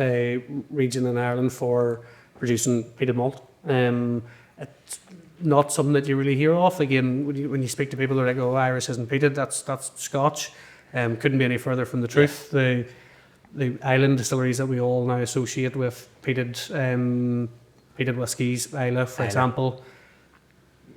region in Ireland for producing peated malt. It's not something that you really hear of. Again, when you speak to people, they're like, "Oh, Irish isn't peated. That's Scotch." Couldn't be any further from the truth. The island distilleries that we all now associate with peated whiskies, Islay, for example,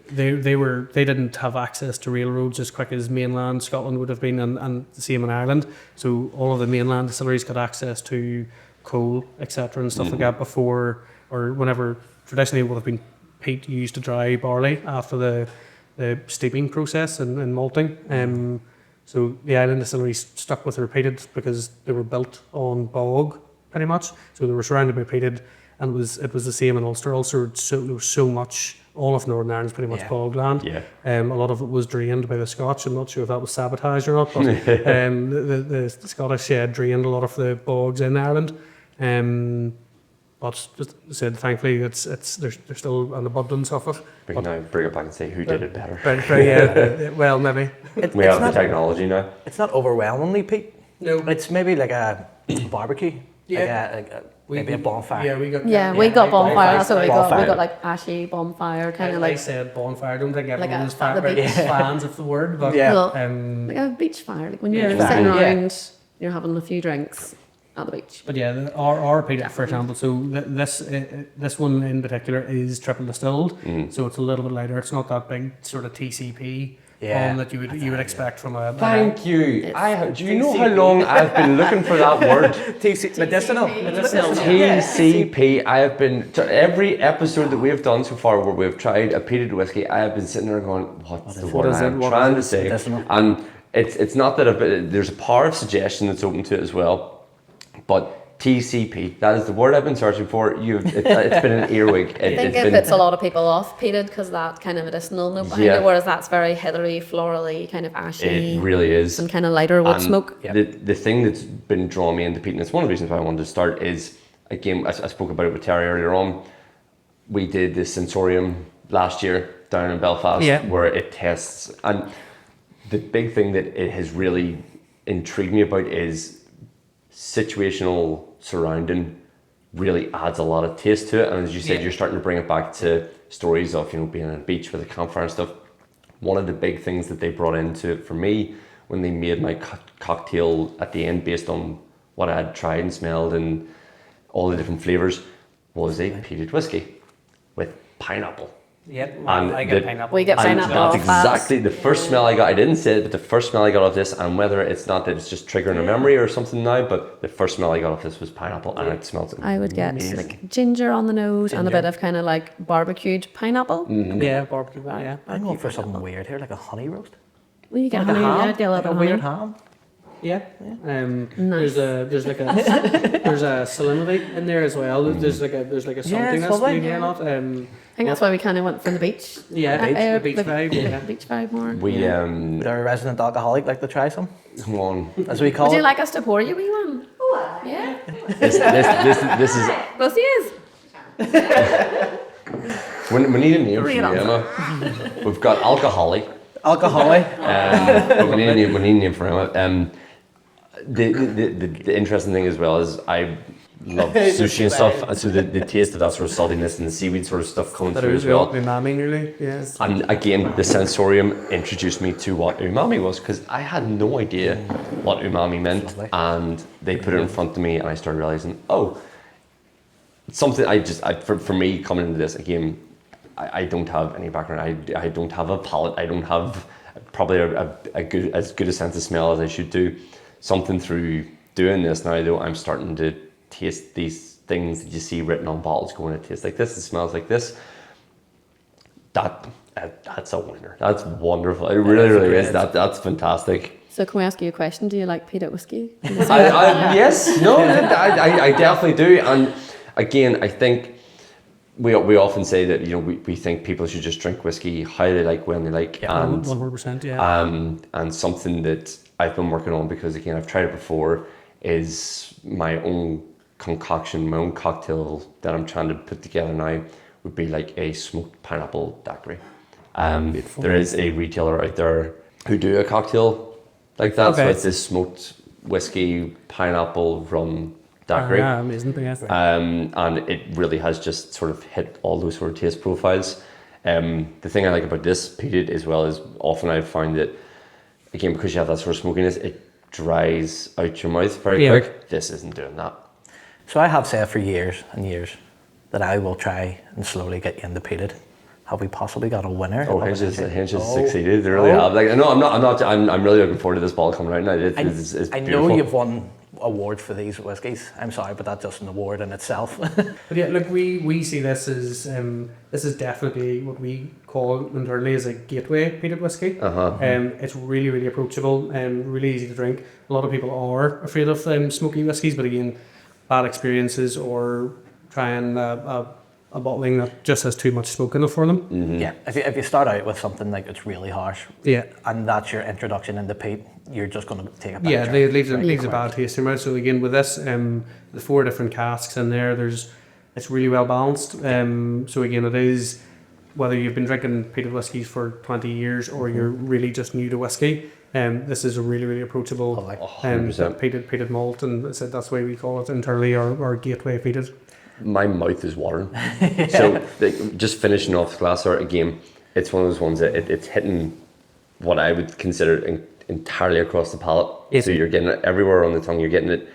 they didn't have access to railroads as quick as mainland Scotland would have been, and the same in Ireland. So all of the mainland distilleries got access to coal, etc., and stuff like that before, or whenever traditionally would have been peat used to dry barley after the steeping process and malting. So the island distilleries stuck with their peated because they were built on bog, pretty much. So they were surrounded by peated, and it was the same in Ulster. Ulster, there was so much. All of Northern Ireland's pretty much bog land. Yeah. A lot of it was drained by the Scotch. I'm not sure if that was sabotage or not, but the Scottish drained a lot of the bogs in Ireland. But just said, thankfully, there's still an abundance of it. We can now bring it back and say who did it better. Well, maybe. We have the technology now. It's not overwhelmingly peat. No. It's maybe like a barbecue. Maybe a bonfire. We got bonfire. That's what we got. We got like ashy bonfire, kind of like. I said bonfire. I don't think everyone like is fans of the word, but like a beach fire. Like when you're sitting around, you're having a few drinks at the beach. But our peat, for example. So this one in particular is triple distilled, so it's a little bit lighter. It's not that big sort of TCP. That you would expect from a. Thank you. Do you know how long I've been looking for that word? Medicinal. TCP. I have been every episode that we have done so far where we've tried a peated whiskey. I have been sitting there going, "What's the word I'm trying to say?" And it's not that there's a power of suggestion that's open to it as well, but. TCP, that is the word I've been searching for. It's been an earwig. I think it puts a lot of people off peated because that kind of medicinal note behind it, whereas that's very heathery, florally, kind of ashy. It really is. And kind of lighter wood smoke. The thing that's been drawing me into peat, and it's one of the reasons why I wanted to start, is, again, I spoke about it with Terry earlier on. We did the Sensorium last year down in Belfast where it tests. And the big thing that it has really intrigued me about is situational surrounding really adds a lot of taste to it, and as you said, you're starting to bring it back to stories of being on a beach with a campfire and stuff. One of the big things that they brought into it for me when they made my cocktail at the end based on what I had tried and smelled and all the different flavors was a peated whiskey with pineapple. Yep, I get pineapple. We get pineapple. That's exactly the first smell I got. I didn't say it, but the first smell I got off this, and whether it's not that it's just triggering a memory or something now, but the first smell I got off this was pineapple, and it smells amazing. I would get like ginger on the nose and a bit of kind of like barbecued pineapple. Yeah, barbecue. Yeah, I'm going for something weird here, like a honey roast. Well, you get Like honey, a ham, yeah, get a little like a bit weird of honey. ham. Yeah. Nice. There's a salinity in there as well. There's like a saltiness lovely. maybe not. I think that's why we kind of went for the beach. The beach vibe. Yeah. Beach vibe more. We Would our resident alcoholic like to try some? come on. As we call Would it. you like us to pour you wee one? Oh, yeah. This is Both yous. we need a name for Bring you, it on. Emma. We've got alcoholic. Alcoholic. But we need a name for Emma. The interesting thing as well is I love sushi and stuff, and so the taste of that sort of saltiness and the seaweed sort of stuff coming through as well. Umami, really. Yes. And again, the sensorium introduced me to what umami was, because I had no idea what umami meant, and they put it in front of me, and I started realizing, something for me coming into this again, I don't have any background. I don't have a palate. I don't have probably as good a sense of smell as I should do. Something through doing this now, though, I'm starting to taste these things that you see written on bottles going, it tastes like this, it smells like this. That's a winner. That's wonderful. It really is. That's fantastic. So can we ask you a question? Do you like peated whiskey? Yes. No, I definitely do. And again, I think we often say that we think people should just drink whiskey how they like, when they like, and 100%. Yeah. And something that I've been working on, because again I've tried it before, is my own concoction, my own cocktail that I'm trying to put together now would be like a smoked pineapple daiquiri. There is a retailer out there who do a cocktail like that. So it's this smoked whiskey, pineapple, rum daiquiri. Yeah, amazing. And it really has just sort of hit all those sort of taste profiles. The thing I like about this peated as well is often I've found that, again, because you have that sort of smokiness, it dries out your mouth very quick. This isn't doing that. So I have said for years and years that I will try and slowly get you into peated. Have we possibly got a winner? Oh, Hinch has succeeded. They really have. Like, no, I'm really looking forward to this bottle coming out now. It's I beautiful. know you've won awards for these whiskies. I'm sorry, but that's just an award in itself. But yeah, look, we see this as this is definitely what we call internally as a gateway peated whiskey. It's really, really approachable and really easy to drink. A lot of people are afraid of smoky whiskies, but again, bad experiences or trying a bottling that just has too much smoke in it for them. Mm-hmm. Yeah, if you start out with something like it's really harsh, and that's your introduction into peat, you're just going to take a bad drink. It leaves a bad taste in your mouth. So again, with this, the 4 different casks in there, it's really well balanced. So again, it is whether you've been drinking peated whiskies for 20 years or you're really just new to whiskey. This is a really, really approachable peated malt, and I said that's why we call it internally our gateway peated. My mouth is watering. So just finishing off the glass art again, it's one of those ones that it's hitting what I would consider entirely across the palate. So you're getting it everywhere on the tongue. You're getting it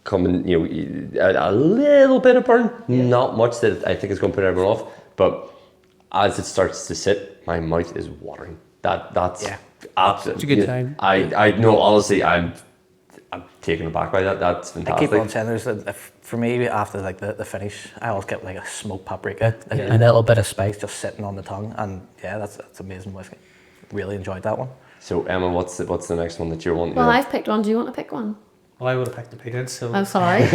coming, a little bit of burn, not much that I think is going to put everyone off. But as it starts to sit, my mouth is watering. That's absolutely. It's a good time. I know, honestly, I'm taken aback by that. That's fantastic. I keep on saying for me, after like the finish, I always get like a smoked paprika, a little bit of spice just sitting on the tongue, and that's amazing whiskey. Really enjoyed that one. So Emma, what's the next one that you're wanting? Well, I've picked one. Do you want to pick one? Well, I would have picked the peated, so... I'm sorry. You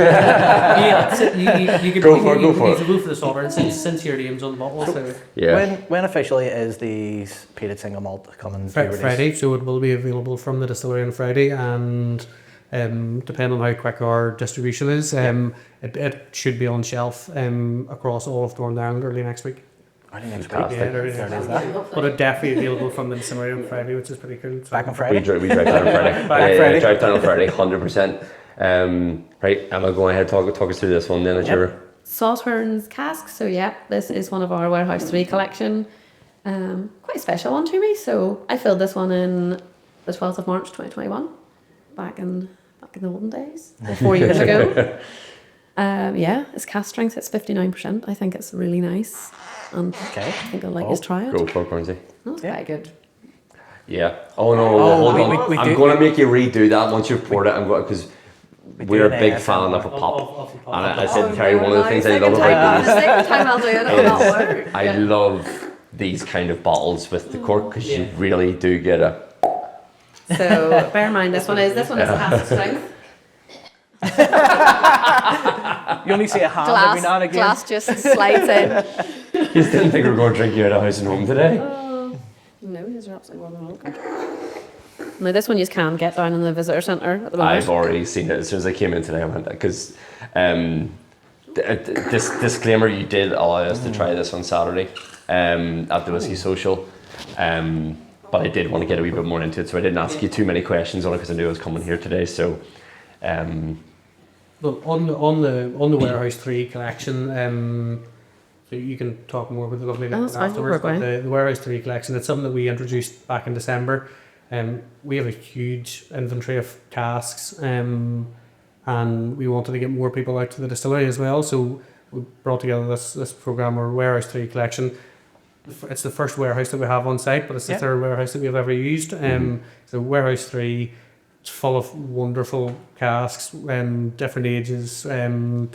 can go for it. Go for the sovereign since your name's on the bottle. So. Yeah. When officially is the peated single malt coming? Friday, so it will be available from the distillery on Friday, and depending on how quick our distribution is, it should be on shelf across all of Northern Ireland early next week. Early next week. Early next week. But it's definitely available from the distillery on Friday, which is pretty cool. So. Back on Friday? We drive down on Friday. Drive down on Friday, 100%. Right, Emma, go ahead, talk us through this one then. Saltburns cask. So this is one of our Warehouse 3 collection. Quite a special one to me. So I filled this one in the 12th of March 2021, back in the olden days, 4 years ago. It's cask strength. It's 59%. I think it's really nice. And I think I'd like you to try it. Go for it, Cornsey. That's quite good. Yeah. Oh no, hold on. I'm going to make you redo that once you've poured it. I'm going because we're a big fan of a pop. And I said, Terry, one of the things I love about The second time I'll do it, it'll not work. I love these kind of bottles with the cork because you really do get a. So bear in mind, this one is cask strength. You only see a hand every now and again. Glass just slides in. You just didn't think we were going to drink you out of house and home today? No, these are absolutely more than welcome. Now this one you can get down in the visitor centre at the moment. I've already seen it as soon as I came in today. I went because this disclaimer, you did allow us to try this on Saturday at the Whiskey Social, but I did want to get a wee bit more into it, so I didn't ask you too many questions on it because I knew I was coming here today. So, well, on the Warehouse 3 collection, so you can talk more about the lovely afterwards. But the Warehouse 3 collection, it's something that we introduced back in December. We have a huge inventory of casks, and we wanted to get more people out to the distillery as well. So we brought together this program, our Warehouse 3 collection. It's the first warehouse that we have on site, but it's the third warehouse that we've ever used. So Warehouse 3, it's full of wonderful casks, different ages, the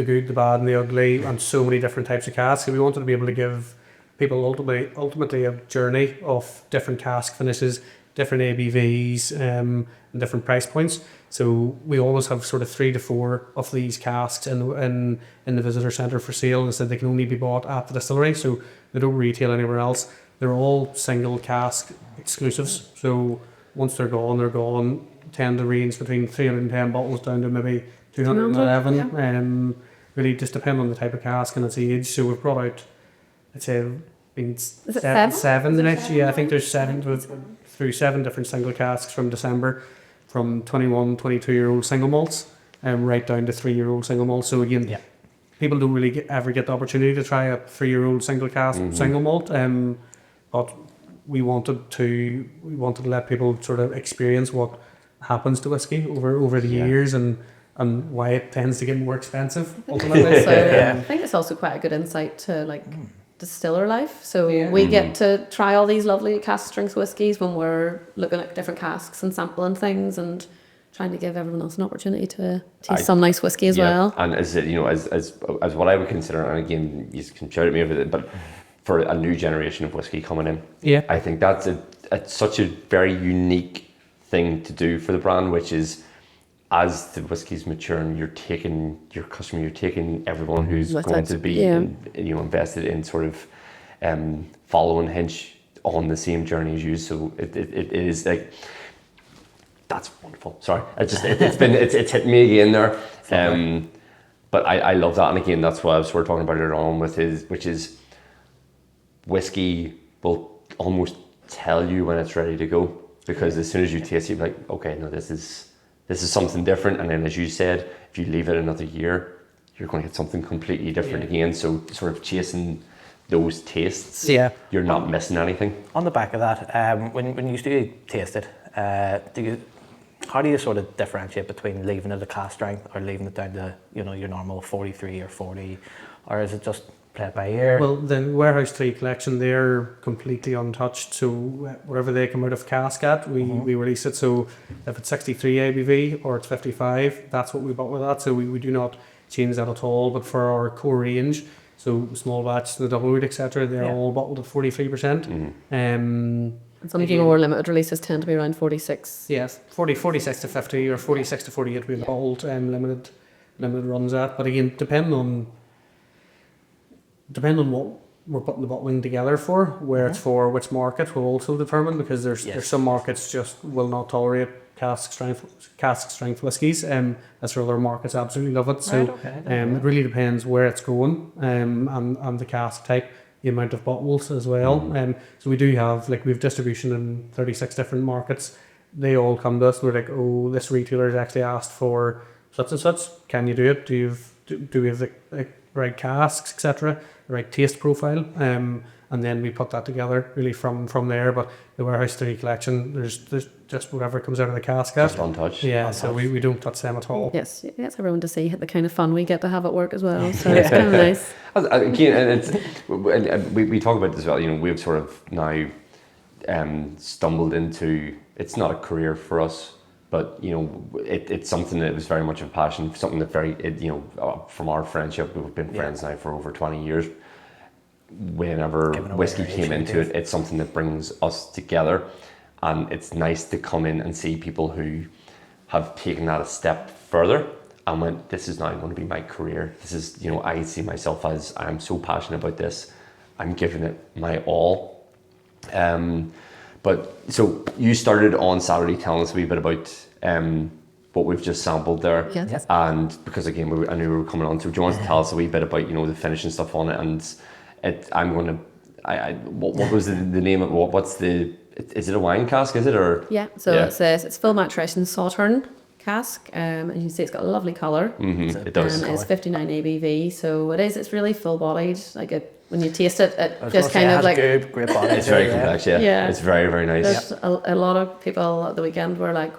good, the bad, and the ugly, and so many different types of casks. So we wanted to be able to give people ultimately a journey of different cask finishes, different ABVs, and different price points. So we always have sort of 3 to 4 of these casks in the visitor centre for sale, and said they can only be bought at the distillery, so they don't retail anywhere else. They're all single cask exclusives. So once they're gone, tend to range between 310 bottles down to maybe 211. Really just depending on the type of cask and its age. So we've brought out, I'd say, been Is it seven? seven Is it next seven? year. I think there's through 7 different single casks from December, from 21, 22-year-old single malts, right down to 3-year-old single malts. So again, people don't really ever get the opportunity to try a 3-year-old single cask single malt. But we wanted to let people sort of experience what happens to whiskey over the years and why it tends to get more expensive ultimately. So I think it's also quite a good insight to like distiller life. So we get to try all these lovely cask strength whiskies when we're looking at different casks and sampling things and trying to give everyone else an opportunity to taste some nice whiskey as well. And as what I would consider, and again, you can shout at me with it, but for a new generation of whiskey coming in, I think that's such a very unique thing to do for the brand, which is, as the whiskey's maturing, you're taking your customer, you're taking everyone who's going to be invested in sort of following Hinch on the same journey as you. So it is like, that's wonderful. Sorry, it's hit me again there. But I love that, and again, that's what I was sort of talking about earlier on which is whiskey will almost tell you when it's ready to go, because as soon as you taste it, you're like, okay, no, this is something different. And then, as you said, if you leave it another year, you're going to get something completely different again. So sort of chasing those tastes, you're not missing anything. On the back of that, when you do taste it, how do you sort of differentiate between leaving it at cask strength or leaving it down to your normal 43 or 40, or is it just play it by ear? Well, the Warehouse 3 collection, they're completely untouched. So wherever they come out of cask at, we release it. So if it's 63 ABV or it's 55, that's what we bought with that. So we do not change that at all. But for our core range, so small batch, the double wood, etc., they're all bottled at 43%. Some of your more limited releases tend to be around 46. Yes, 46 to 50 or 46 to 48 we've bottled limited runs at. But again, depending on what we're putting the bottling together for, where it's for, which market will also determine, because there's some markets just will not tolerate cask strength whiskies. As for other markets, absolutely love it. So it really depends where it's going, and the cask type, the amount of bottles as well. So we do have, like, we have distribution in 36 different markets. They all come to us. We're like, oh, this retailer's actually asked for such and such. Can you do it? Do we have the right casks, etc., the right taste profile? And then we put that together really from there. But the Warehouse 3 collection, there's just whatever comes out of the cask. Just untouched. Yeah, so we don't touch them at all. Yes, it's everyone to see the kind of fun we get to have at work as well. So it's kind of nice. Again, and we talk about this as well. We've sort of now stumbled into, it's not a career for us, but it's something that was very much a passion, something that from our friendship, we've been friends now for over 20 years. Whenever whiskey came into it, it's something that brings us together, and it's nice to come in and see people who have taken that a step further and went, this is now going to be my career. This is, I see myself as, I'm so passionate about this, I'm giving it my all. But so you started on Saturday telling us a wee bit about what we've just sampled there. Yes. And because again, I knew we were coming on, so do you want to tell us a wee bit about the finishing stuff on it? And what was the name of it? What's is it a wine cask, is it? Or it says it's full maturation Sautern cask, and you can see it's got a lovely colour. It does. It's 59 ABV, so it's really full bodied. Like when you taste it, it just kind of like great body. It's very complex. It's very, very nice. There's a lot of people at the weekend were like,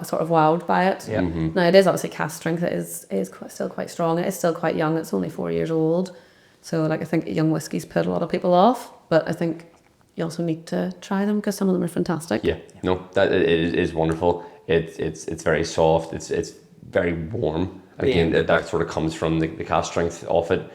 sort of wowed by it. Now it is obviously cask strength. It is still quite strong. It is still quite young. It's only 4 years old. So I think young whiskies put a lot of people off, but I think you also need to try them because some of them are fantastic. Yeah, no, that is wonderful. It's very soft. It's very warm. Again, that sort of comes from the cask strength of it,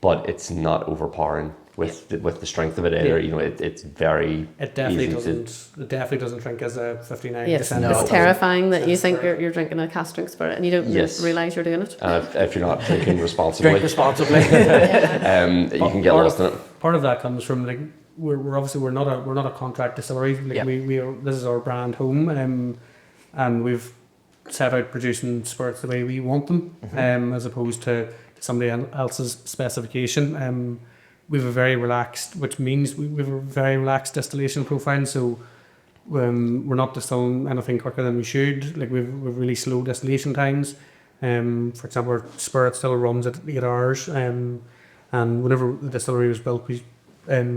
but it's not overpowering with the strength of it either. It's very. It definitely doesn't drink as a 59%. Yes, it's terrifying that you think you're drinking a cask strength spirit and you don't realise you're doing it. If you're not drinking responsibly, Drink responsibly. you can get lost in it. Part of that comes from we're obviously we're not a contract distillery. We are, this is our brand home, and we've set out producing spirits the way we want them, as opposed to somebody else's specification. We have a very relaxed, which means we have a very relaxed distillation profile. So we're not distilling anything quicker than we should. Like we've really slow distillation times. For example, our spirit still runs at 8 hours. And whenever the distillery was built, we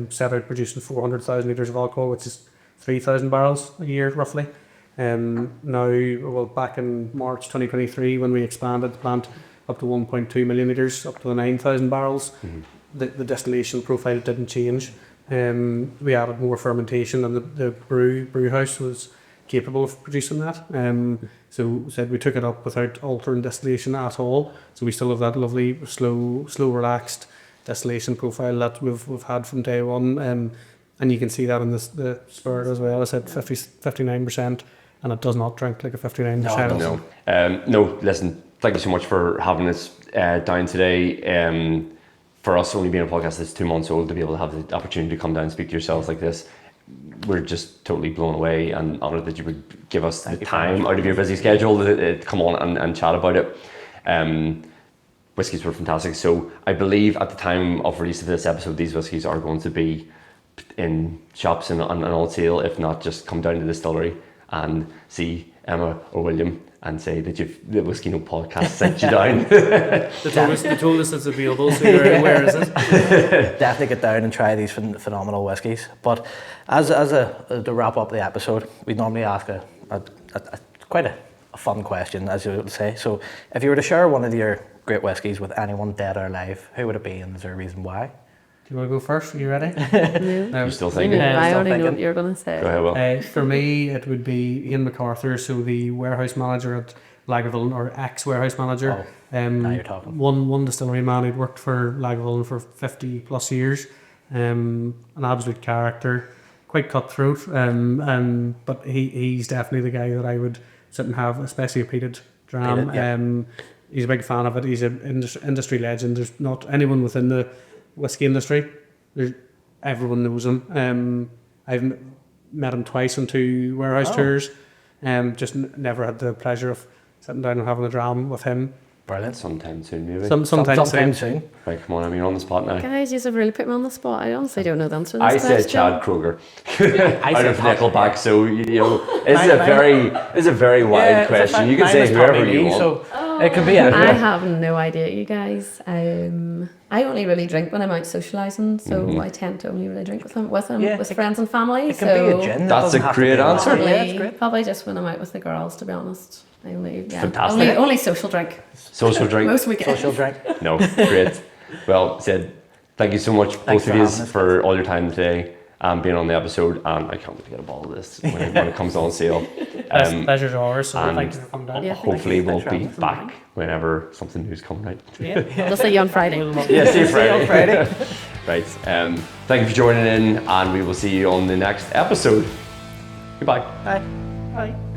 set out producing 400,000 litres of alcohol, which is 3,000 barrels a year roughly. Now, back in March 2023, when we expanded the plant up to 1.2 million litres, up to the 9,000 barrels, the distillation profile didn't change. We added more fermentation, and the brew house was capable of producing that. So said we took it up without altering distillation at all. So we still have that lovely, slow, relaxed distillation profile that we've had from day one. And you can see that in the spirit as well. I said 59%, and it does not drink like a 59%. No, listen, thank you so much for having us down today. For us, only being a podcast that's 2 months old, to be able to have the opportunity to come down and speak to yourselves like this, we're just totally blown away and honoured that you would give us the time out of your busy schedule to come on and chat about it. Whiskies were fantastic. So I believe at the time of release of this episode, these whiskies are going to be in shops and on sale. If not, just come down to the distillery and see Emma or William and say that the Whiskey Note podcast sent you down. They told us it's available, so where is it? Definitely get down and try these phenomenal whiskies. But to wrap up the episode, we normally ask a quite a fun question, as you would say. So if you were to share one of your great whiskies with anyone dead or alive, who would it be, and is there a reason why? Do you want to go first? Are you ready? No. You're still thinking? I already know what you're going to say. Go ahead, Will. For me, it would be Ian MacArthur, so the warehouse manager at Lagavulin, or ex-warehouse manager. Now you're talking. One distillery man who'd worked for Lagavulin for 50 plus years. An absolute character, quite cutthroat. But he's definitely the guy that I would sit and have, especially a peated dram. He's a big fan of it. He's an industry legend. There's not anyone within the whiskey industry. Everyone knows him. I've met him twice on 2 warehouse tours. Just never had the pleasure of sitting down and having a dram with him. Brilliant. Sometime soon, maybe. Sometime soon. Right, come on, I mean, on the spot now. Guys, you have really put me on the spot. I honestly don't know the answer to I this said question. Chad Kroger I out said of Nickelback, so it's Mine- a very wide question. You can say whoever you want. So it could be anyone. I have no idea, you guys. I only really drink when I'm out socialising, so I tend to only really drink with friends and family. It could be a gin. That's a great answer. Yeah, it's great. Probably just when I'm out with the girls, to be honest. Fantastic. Only social drink. Social drink. Most weekends. Social drink. No, great. Well, Sid, thank you so much, both of you, for all your time today and being on the episode. And I can't wait to get a bottle of this when it comes on sale. Pleasure's ours, so and thank you for coming down. Yeah, hopefully we'll Thanks for be having back whenever something new's coming out. We'll see you on Friday. Yeah, see you See you on Friday. Right. Thank you for joining in, and we will see you on the next episode. Goodbye. Bye. Bye.